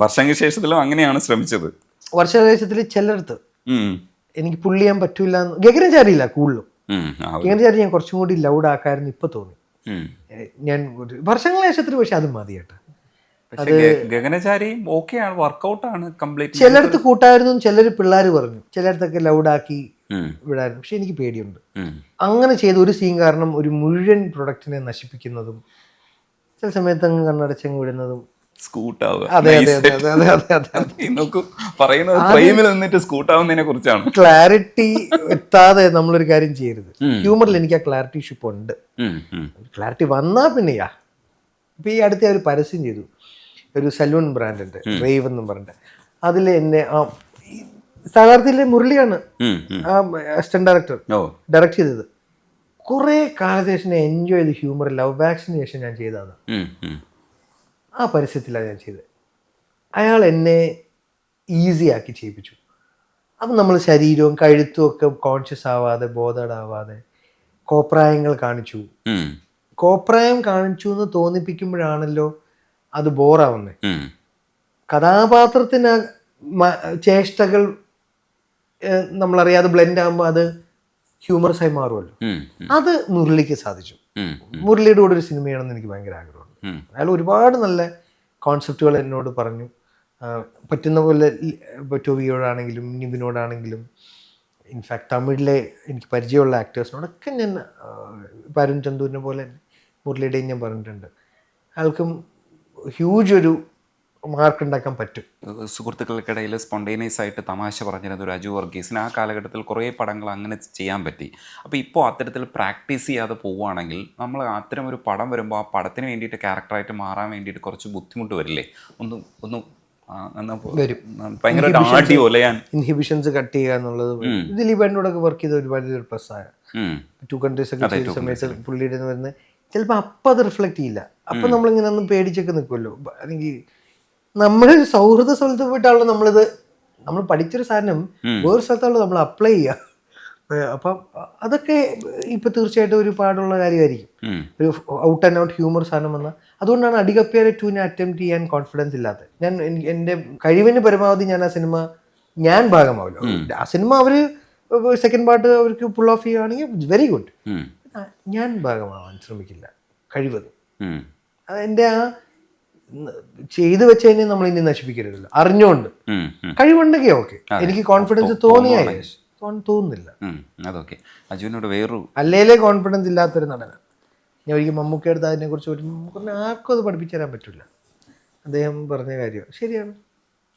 വർഷങ്ങൾക്ക് ശേഷത്തിലും അങ്ങനെയാണ് ശ്രമിച്ചത്. വർഷശേഷത്തിൽ ചിലടത്ത് എനിക്ക് പുള്ളി ചെയ്യാൻ പറ്റൂല. ഗഗനചാരിയില്ല കൂടുതലും, ഗഗനചാരി ഞാൻ കുറച്ചും കൂടി ലൗഡ് ആക്കായിരുന്നു ഇപ്പൊ തോന്നി. ഞാൻ വർഷങ്ങൾക്ക് ശേഷത്തിൽ, പക്ഷെ അത് മതി കേട്ടോ. ഗഗനചാരിയും ഓക്കെയാണ്, വർക്കൗട്ടാണ് കംപ്ലീറ്റ്. ചിലടത്ത് കൂട്ടായിരുന്നു, ചിലര് പിള്ളേർ പറഞ്ഞു, ചിലടത്തൊക്കെ ലൗഡാക്കി വിടായിരുന്നു. പക്ഷെ എനിക്ക് പേടിയുണ്ട് അങ്ങനെ ചെയ്ത ഒരു സീൻ കാരണം ഒരു മുഴുവൻ പ്രൊഡക്റ്റിനെ നശിപ്പിക്കുന്നതും ചില സമയത്ത് അങ്ങ് കണ്ണടച്ചങ്ങ് വിടുന്നതും. ക്ലാരിറ്റി എത്താതെ നമ്മളൊരു കാര്യം ചെയ്യരുത്. ഹ്യൂമറിൽ എനിക്ക് ആ ക്ലാരിറ്റി ഇഷ്യൂ ഉണ്ട്. ക്ലാരിറ്റി വന്നാ പിന്നെയാ. ഇപ്പൊ ഈ അടുത്ത ഒരു പരസ്യം ചെയ്തു, ഒരു സലൂൺ ബ്രാൻഡിന്റെ റേവ് എന്നും പറഞ്ഞിട്ട്. അതിൽ എന്നെ സ്ഥാനാർത്ഥിയിലെ മുരളിയാണ് ആ അസിസ്റ്റന്റ് ഡയറക്ടർ ഡയറക്ട് ചെയ്തത്. കുറെ കാലത്തിന് ശേഷം എൻജോയ് ചെയ്ത് ഹ്യൂമർ ലവ് വാക്സിന് ശേഷം ഞാൻ ചെയ്തതാണ്. ആ പരസ്യത്തിലാണ് ഞാൻ ചെയ്തത്. അയാൾ എന്നെ ഈസി ആക്കി ചെയ്യിപ്പിച്ചു. അപ്പം നമ്മൾ ശരീരവും കഴുത്തും ഒക്കെ കോൺഷ്യസ് ആവാതെ, ബോധേഡാവാതെ കോപ്രായങ്ങൾ കാണിച്ചു. കോപ്രായം കാണിച്ചു എന്ന് തോന്നിപ്പിക്കുമ്പോഴാണല്ലോ അത് ബോറാവുന്നത്. കഥാപാത്രത്തിന് ചേഷ്ടകൾ നമ്മളറിയാതെ ബ്ലെൻഡ് ആകുമ്പോൾ അത് ഹ്യൂമറസായി മാറുമല്ലോ. അത് മുരളിക്ക് സാധിച്ചു. മുരളിയുടെ കൂടെ ഒരു സിനിമ ചെയ്യണമെന്ന് എനിക്ക് ഭയങ്കര ആഗ്രഹമുണ്ട്. അയാൾ ഒരുപാട് നല്ല കോൺസെപ്റ്റുകൾ എന്നോട് പറഞ്ഞു. പറ്റുന്ന പോലെ ടോവിയോടാണെങ്കിലും നിവിനോടാണെങ്കിലും, ഇൻഫാക്ട് തമിഴിലെ എനിക്ക് പരിചയമുള്ള ആക്ടേഴ്സിനോടൊക്കെ ഞാൻ അരുൺ ചന്ദൂരിനെ പോലെ മുരളിയുടെയും ഞാൻ പറഞ്ഞിട്ടുണ്ട്. അയാൾക്കും ഹ്യൂജ് ഒരു മാർക്ക് ഉണ്ടാക്കാൻ പറ്റും. സുഹൃത്തുക്കൾക്കിടയിൽ സ്പോണ്ടേനിയസ് ആയിട്ട് തമാശ പറഞ്ഞിരുന്ന ഒരു അജു വർഗീസിന് ആ കാലഘട്ടത്തിൽ കുറേ പടങ്ങൾ അങ്ങനെ ചെയ്യാൻ പറ്റി. അപ്പോൾ ഇപ്പോൾ അത്തരത്തിൽ പ്രാക്ടീസ് ചെയ്യാതെ പോവുകയാണെങ്കിൽ നമ്മൾ അത്തരം ഒരു പടം വരുമ്പോൾ ആ പടത്തിന് വേണ്ടിയിട്ട് ക്യാരക്ടറായിട്ട് മാറാൻ വേണ്ടിയിട്ട് കുറച്ച് ബുദ്ധിമുട്ട് വരില്ലേ? ഇൻഹിബിഷൻസ് കട്ട് ചെയ്യുക എന്നുള്ളത് ദിലീപേട്ടനോടൊക്കെ വർക്ക് ചെയ്ത ഒരുപാട് പ്ലസ് ആയ 2 countries ഒക്കെ ചെയ്ത സമയത്ത് പുള്ളിയുടെ വരുന്നത് ചിലപ്പോൾ അപ്പം അത് റിഫ്ലക്ട് ചെയ്യില്ല. അപ്പം നമ്മളിങ്ങനെ ഒന്ന് പേടിച്ചൊക്കെ നിൽക്കുമല്ലോ. അല്ലെങ്കിൽ നമ്മളൊരു സൗഹൃദ സ്ഥലത്ത് പോയിട്ടാണല്ലോ നമ്മൾ പഠിച്ചൊരു സാധനം വേറെ സ്ഥലത്താണല്ലോ നമ്മൾ അപ്ലൈ ചെയ്യുക. അപ്പം അതൊക്കെ ഇപ്പം തീർച്ചയായിട്ടും ഒരു പാടുള്ള കാര്യമായിരിക്കും. ഒരു ഔട്ട് ആൻഡ് ഔട്ട് ഹ്യൂമർ സാധനം വന്നാൽ അതുകൊണ്ടാണ് അടികപ്പിയാരെ 2 അറ്റംപ്റ്റ് ചെയ്യാൻ കോൺഫിഡൻസ് ഇല്ലാത്തത്. ഞാൻ എൻ്റെ കഴിവിന് പരമാവധി ഞാൻ ആ സിനിമ ഞാൻ ഭാഗമാവില്ല. ആ സിനിമ അവർ സെക്കൻഡ് പാർട്ട് അവർക്ക് പുൾ ഓഫ് ചെയ്യുകയാണെങ്കിൽ വെരി ഗുഡ്. ഞാൻ ഭാഗമാവാൻ ശ്രമിക്കില്ല കഴിവത്. എൻ്റെ ആ ചെയ്തു വെച്ചതിനെ നമ്മൾ ഇനി നശിപ്പിക്കരുതല്ലോ. അറിഞ്ഞുകൊണ്ട് കഴിവുണ്ടെങ്കിൽ ഓക്കെ. എനിക്ക് കോൺഫിഡൻസ് തോന്നിയാൽ തോന്നുന്നില്ല. അതൊക്കെ അജുവിനോട് വേറൊരു അല്ലേലേ കോൺഫിഡൻസ് ഇല്ലാത്തൊരു നടനാണ് ഞാൻ. ഒരിക്കലും മമ്മൂക്ക എടുത്ത് അതിനെക്കുറിച്ച് നമുക്ക് ആർക്കും അത് പഠിപ്പിച്ചു തരാൻ പറ്റില്ല. അദ്ദേഹം പറഞ്ഞ കാര്യം ശരിയാണ്.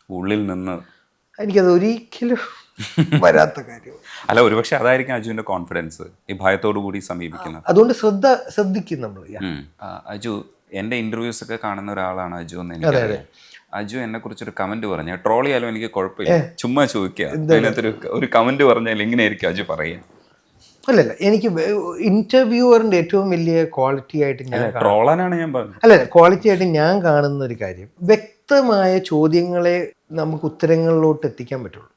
ഉള്ളിൽ നിന്ന് എനിക്കത് ഒരിക്കലും വരാത്ത കാര്യം. അല്ല, ഒരുപക്ഷെ അതായിരിക്കും അജുവിന്റെ കോൺഫിഡൻസ്, ഈ ഭയത്തോടു കൂടി സമീപിക്കുന്നത്. അതുകൊണ്ട് ശ്രദ്ധിക്കും നമ്മൾ. അജു, എൻ്റെ ഇന്റർവ്യൂസ് ഒക്കെ കാണുന്ന ഒരാളാണ് അജു എന്ന് എനിക്കറിയാം. അജു എന്നെ കുറിച്ചൊരു കമന്റ് പറഞ്ഞ ട്രോൾ ചെയ്യാലും എനിക്ക് കുഴപ്പമില്ല, ചുമ്മാ ചോദിക്കുക. അതിനകത്തൊരു ഒരു കമന്റ് പറഞ്ഞാൽ എങ്ങനെയായിരിക്കും അജു പറയുക? അല്ലല്ല, എനിക്ക് ഇന്റർവ്യൂവറിന്റെ ഏറ്റവും വലിയ ക്വാളിറ്റി ആയിട്ട് ഞാൻ ട്രോളാനാണ് ഞാൻ പറഞ്ഞത്. അല്ല, ക്വാളിറ്റി ആയിട്ട് ഞാൻ കാണുന്ന ഒരു കാര്യം, വ്യക്തമായ ചോദ്യങ്ങളെ നമുക്ക് ഉത്തരങ്ങളിലോട്ട് എത്തിക്കാൻ പറ്റുള്ളൂ.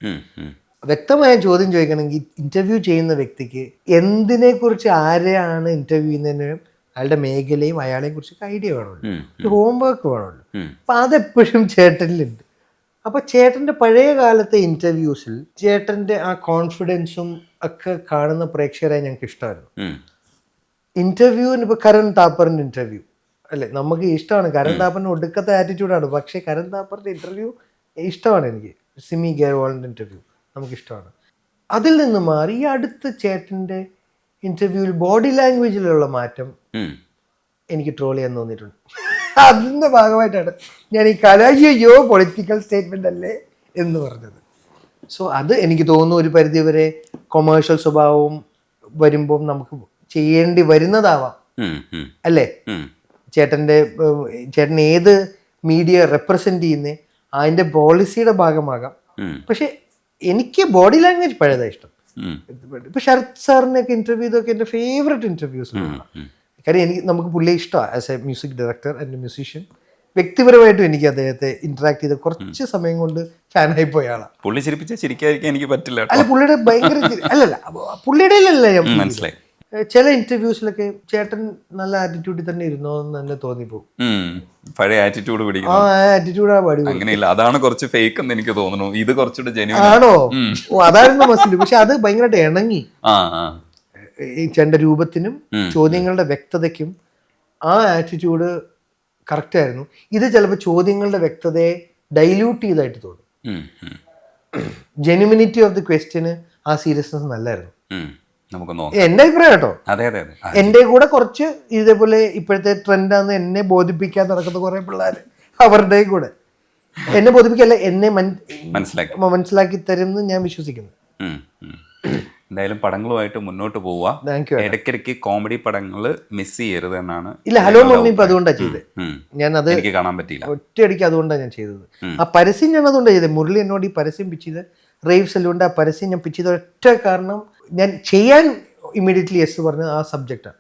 വ്യക്തമായ ചോദ്യം ചോദിക്കണമെങ്കിൽ ഇന്റർവ്യൂ ചെയ്യുന്ന വ്യക്തിക്ക് എന്തിനെക്കുറിച്ച്, ആരെയാണ് ഇന്റർവ്യൂ ചെയ്യുന്നതിനും അയാളുടെ മേഖലയും അയാളെ കുറിച്ചൊക്കെ ഐഡിയ വേണമല്ലോ, ഒരു ഹോംവർക്ക് വേണമല്ലോ. അപ്പം അതെപ്പോഴും ചേട്ടനിലുണ്ട്. അപ്പം ചേട്ടൻ്റെ പഴയ കാലത്തെ ഇൻ്റർവ്യൂസിൽ ചേട്ടൻ്റെ ആ കോൺഫിഡൻസും ഒക്കെ കാണുന്ന പ്രേക്ഷകരെ ഞങ്ങൾക്ക് ഇഷ്ടമായിരുന്നു. ഇൻ്റർവ്യൂവിന് ഇപ്പോൾ കരൺ താപ്പറിൻ്റെ ഇൻ്റർവ്യൂ അല്ലേ, നമുക്ക് ഇഷ്ടമാണ്. കരൺ താപ്പറിന് ഒടുക്കത്തെ ആറ്റിറ്റ്യൂഡാണ്, പക്ഷേ കരൺ താപ്പറിൻ്റെ ഇൻ്റർവ്യൂ ഇഷ്ടമാണ് എനിക്ക്. സിമി ഗേർവാളിൻ്റെ ഇൻ്റർവ്യൂ നമുക്കിഷ്ടമാണ്. അതിൽ നിന്ന് മാറി ഈ അടുത്ത ചേട്ടൻ്റെ ഇൻ്റർവ്യൂവിൽ ബോഡി ലാംഗ്വേജിലുള്ള മാറ്റം എനിക്ക് ട്രോൾ ചെയ്യാൻ തോന്നിയിട്ടുണ്ട്. അതിൻ്റെ ഭാഗമായിട്ടാണ് ഞാൻ ഈ കലാജിയോ പൊളിറ്റിക്കൽ സ്റ്റേറ്റ്മെൻ്റ് അല്ലേ എന്ന് പറഞ്ഞത്. സോ അത് എനിക്ക് തോന്നുന്നു ഒരു പരിധിവരെ കൊമേഴ്ഷ്യൽ സ്വഭാവവും വരുമ്പം നമുക്ക് ചെയ്യേണ്ടി വരുന്നതാവാം അല്ലേ. ചേട്ടൻ ഏത് മീഡിയ റെപ്രസെൻ്റ് ചെയ്യുന്നേ അതിൻ്റെ പോളിസിയുടെ ഭാഗമാകാം. പക്ഷെ എനിക്ക് ബോഡി ലാംഗ്വേജ് പഴയതാണ് ഇഷ്ടം. ഇപ്പൊ ശരത് സാറിനെയൊക്കെ ഇന്റർവ്യൂ ചെയ്തൊക്കെ എൻ്റെ ഫേവറേറ്റ് ഇന്റർവ്യൂസ്. കാര്യം നമുക്ക് പുള്ളിയെ ഇഷ്ടമാണ് as a music director and musician. വ്യക്തിപരമായിട്ടും എനിക്ക് അദ്ദേഹത്തെ ഇന്ററാക്ട് ചെയ്ത് കുറച്ച് സമയം കൊണ്ട് ഫാനായി പോയ ആളാണ്. പുള്ളി ചിരിപ്പിച്ചിരിക്കാതിരിക്കാൻ എനിക്ക് പറ്റില്ല. അല്ല, പുള്ളിയുടെ ഭയങ്കര അല്ലല്ല, പുള്ളിയുടെ ഞാൻ മനസ്സിലായി. ചില ഇന്റർവ്യൂസിലൊക്കെ ചേട്ടൻ നല്ല ആറ്റിറ്റ്യൂഡിൽ തന്നെ ഇരുന്നോ എന്ന് തന്നെ തോന്നിപ്പോകും. പഴയ ആറ്റിറ്റ്യൂഡ് ആ ആറ്റിറ്റ്യൂഡാ പാടി. അങ്ങനെയില്ല, അതാണ് കുറച്ച് ഫേക്ക് എന്ന് എനിക്ക് തോന്നുന്നു. ഇത് കുറച്ചുകൂടെ ജെന്യുവൻ ആണോ? ഓ, അതായിരുന്നു മസിൽ. പക്ഷെ അത് ഭയങ്കരമായിട്ട് ഇണങ്ങി ഈ ചേട്ടൻ്റെ രൂപത്തിനും ചോദ്യങ്ങളുടെ വ്യക്തതയ്ക്കും. ആ ആറ്റിറ്റ്യൂഡ് കറക്റ്റ് ആയിരുന്നു. ഇത് ചിലപ്പോൾ ചോദ്യങ്ങളുടെ വ്യക്തതയെ ഡൈല്യൂട്ട് ചെയ്തായിട്ട് തോന്നി. ജെന്യുമിനിറ്റി ഓഫ് ദി ക്വസ്റ്റ്യന് ആ സീരിയസ്നെസ് നല്ലായിരുന്നു. എന്റെ അഭിപ്രായം കേട്ടോ. എന്റെ കൂടെ കുറച്ച് ഇതേപോലെ ഇപ്പോഴത്തെ ട്രെൻഡാന്ന് എന്നെ ബോധിപ്പിക്കാൻ നടക്കുന്ന കുറെ പിള്ളേർ, അവരുടെ കൂടെ എന്നെ ബോധിപ്പിക്കല്ല, എന്നെ മനസ്സിലാക്കി തരുമെന്ന് ഞാൻ വിശ്വസിക്കുന്നു. എന്തായാലും പടങ്ങളുമായിട്ട് മുന്നോട്ട് പോവുക. ഇടയ്ക്കിടയ്ക്ക് കോമഡി പടങ്ങൾ മിസ് ചെയ്യരുത് എന്നാണ്. ഇല്ല, ഹലോ മമ്മി ഇപ്പൊ അതുകൊണ്ടാണ് ചെയ്തത്. ഞാൻ അത് എനിക്ക് കാണാൻ പറ്റിയില്ല, ഒറ്റയടിക്ക് അതുകൊണ്ടാണ് ഞാൻ ചെയ്തത്. ആ പരസ്യം ഞാൻ അതുകൊണ്ടാണ് ചെയ്തത്. മുരളി എന്നോട് ഈ പരസ്യം പിച്ച് ചെയ്ത് റേവ് സലൂണിന്റെ ആ പരസ്യം ഞാൻ പിച്ച് ചെയ്ത ഒറ്റ കാരണം, ഞാൻ ചെയ്യാൻ ഇമ്മീഡിയറ്റ്ലി യെസ് പറഞ്ഞത് ആ സബ്ജക്റ്റാണ്.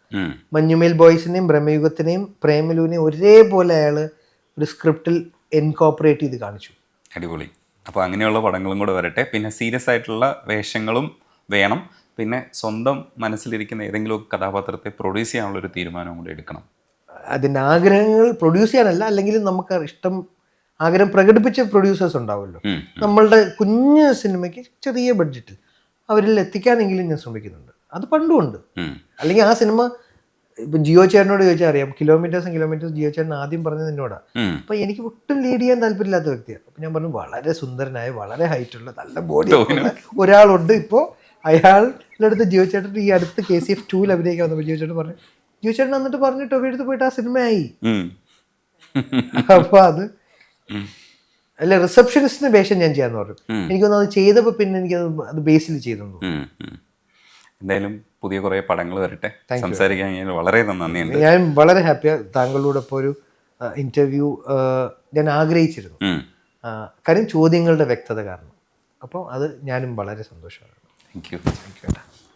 മഞ്ഞുമേൽ ബോയ്സിനെയും ബ്രഹ്മയുഗത്തിനെയും പ്രേമലുവിനെയും ഒരേപോലെ അയാൾ ഒരു സ്ക്രിപ്റ്റിൽ എൻകോപ്പറേറ്റ് ചെയ്ത് കാണിച്ചു. അടിപൊളി. അപ്പോൾ അങ്ങനെയുള്ള പടങ്ങളും കൂടെ വരട്ടെ. പിന്നെ സീരിയസ് ആയിട്ടുള്ള വേഷങ്ങളും വേണം. പിന്നെ സ്വന്തം മനസ്സിലിരിക്കുന്ന ഏതെങ്കിലും കഥാപാത്രത്തെ പ്രൊഡ്യൂസ് ചെയ്യാനുള്ളൊരു തീരുമാനം കൂടെ എടുക്കണം. അതിൻ്റെ ആഗ്രഹങ്ങൾ പ്രൊഡ്യൂസ് ചെയ്യാനല്ല, അല്ലെങ്കിൽ നമുക്ക് ഇഷ്ടം ആഗ്രഹം പ്രകടിപ്പിച്ച പ്രൊഡ്യൂസേഴ്സ് ഉണ്ടാവുമല്ലോ. നമ്മളുടെ കുഞ്ഞ് സിനിമയ്ക്ക് ചെറിയ ബഡ്ജറ്റിൽ അവരിൽ എത്തിക്കാനെങ്കിലും ഞാൻ ശ്രമിക്കുന്നുണ്ട്. അത് പണ്ടും ഉണ്ട്. അല്ലെങ്കിൽ ആ സിനിമ ഇപ്പം ജിയോ ചേട്ടനോട് ചോദിച്ചാൽ അറിയാം, കിലോമീറ്റേഴ്സ് ജിയോ ചേട്ടൻ ആദ്യം പറഞ്ഞത് എന്നോടാണ്. അപ്പം എനിക്ക് ഒട്ടും ലീഡ് ചെയ്യാൻ താല്പര്യമില്ലാത്ത വ്യക്തിയാണ്. അപ്പം ഞാൻ പറഞ്ഞു, വളരെ സുന്ദരനായ, വളരെ ഹൈറ്റുള്ള, നല്ല ബോഡി ഒരാളുണ്ട് ഇപ്പോൾ. അയാളുടെ അടുത്ത് ജിയോ ചേട്ടൻ ഈ അടുത്ത് KCF 2 അഭിനയിക്കാൻ വന്നപ്പോൾ ജിയോ ചേട്ടൻ പറഞ്ഞു, ജിയോ ചേട്ടൻ എന്നിട്ട് പറഞ്ഞു ടൊവി എടുത്ത് പോയിട്ട് ആ സിനിമയായി. അപ്പോൾ അത് അല്ല, റിസപ്ഷനിസ്റ്റിന് വേഷം ഞാൻ ചെയ്യാന്ന് പറഞ്ഞു. എനിക്കൊന്നും അത് ചെയ്തപ്പോൾ പിന്നെ എനിക്കത് ബേസിൽ ചെയ്തു. എന്തായാലും പുതിയ കുറേ പടങ്ങൾ വരട്ടെ. സംസാരിക്കാൻ വളരെ നന്ദിയുണ്ട്. ഞാൻ വളരെ ഹാപ്പിയാണ്. താങ്കളോട് ഇപ്പോൾ ഒരു ഇന്റർവ്യൂ ഞാൻ ആഗ്രഹിച്ചിരുന്നു. കാര്യം ചോദ്യങ്ങളുടെ വ്യക്തത കാരണം. അപ്പോൾ അത് ഞാനും വളരെ സന്തോഷമാണ്. Thank you.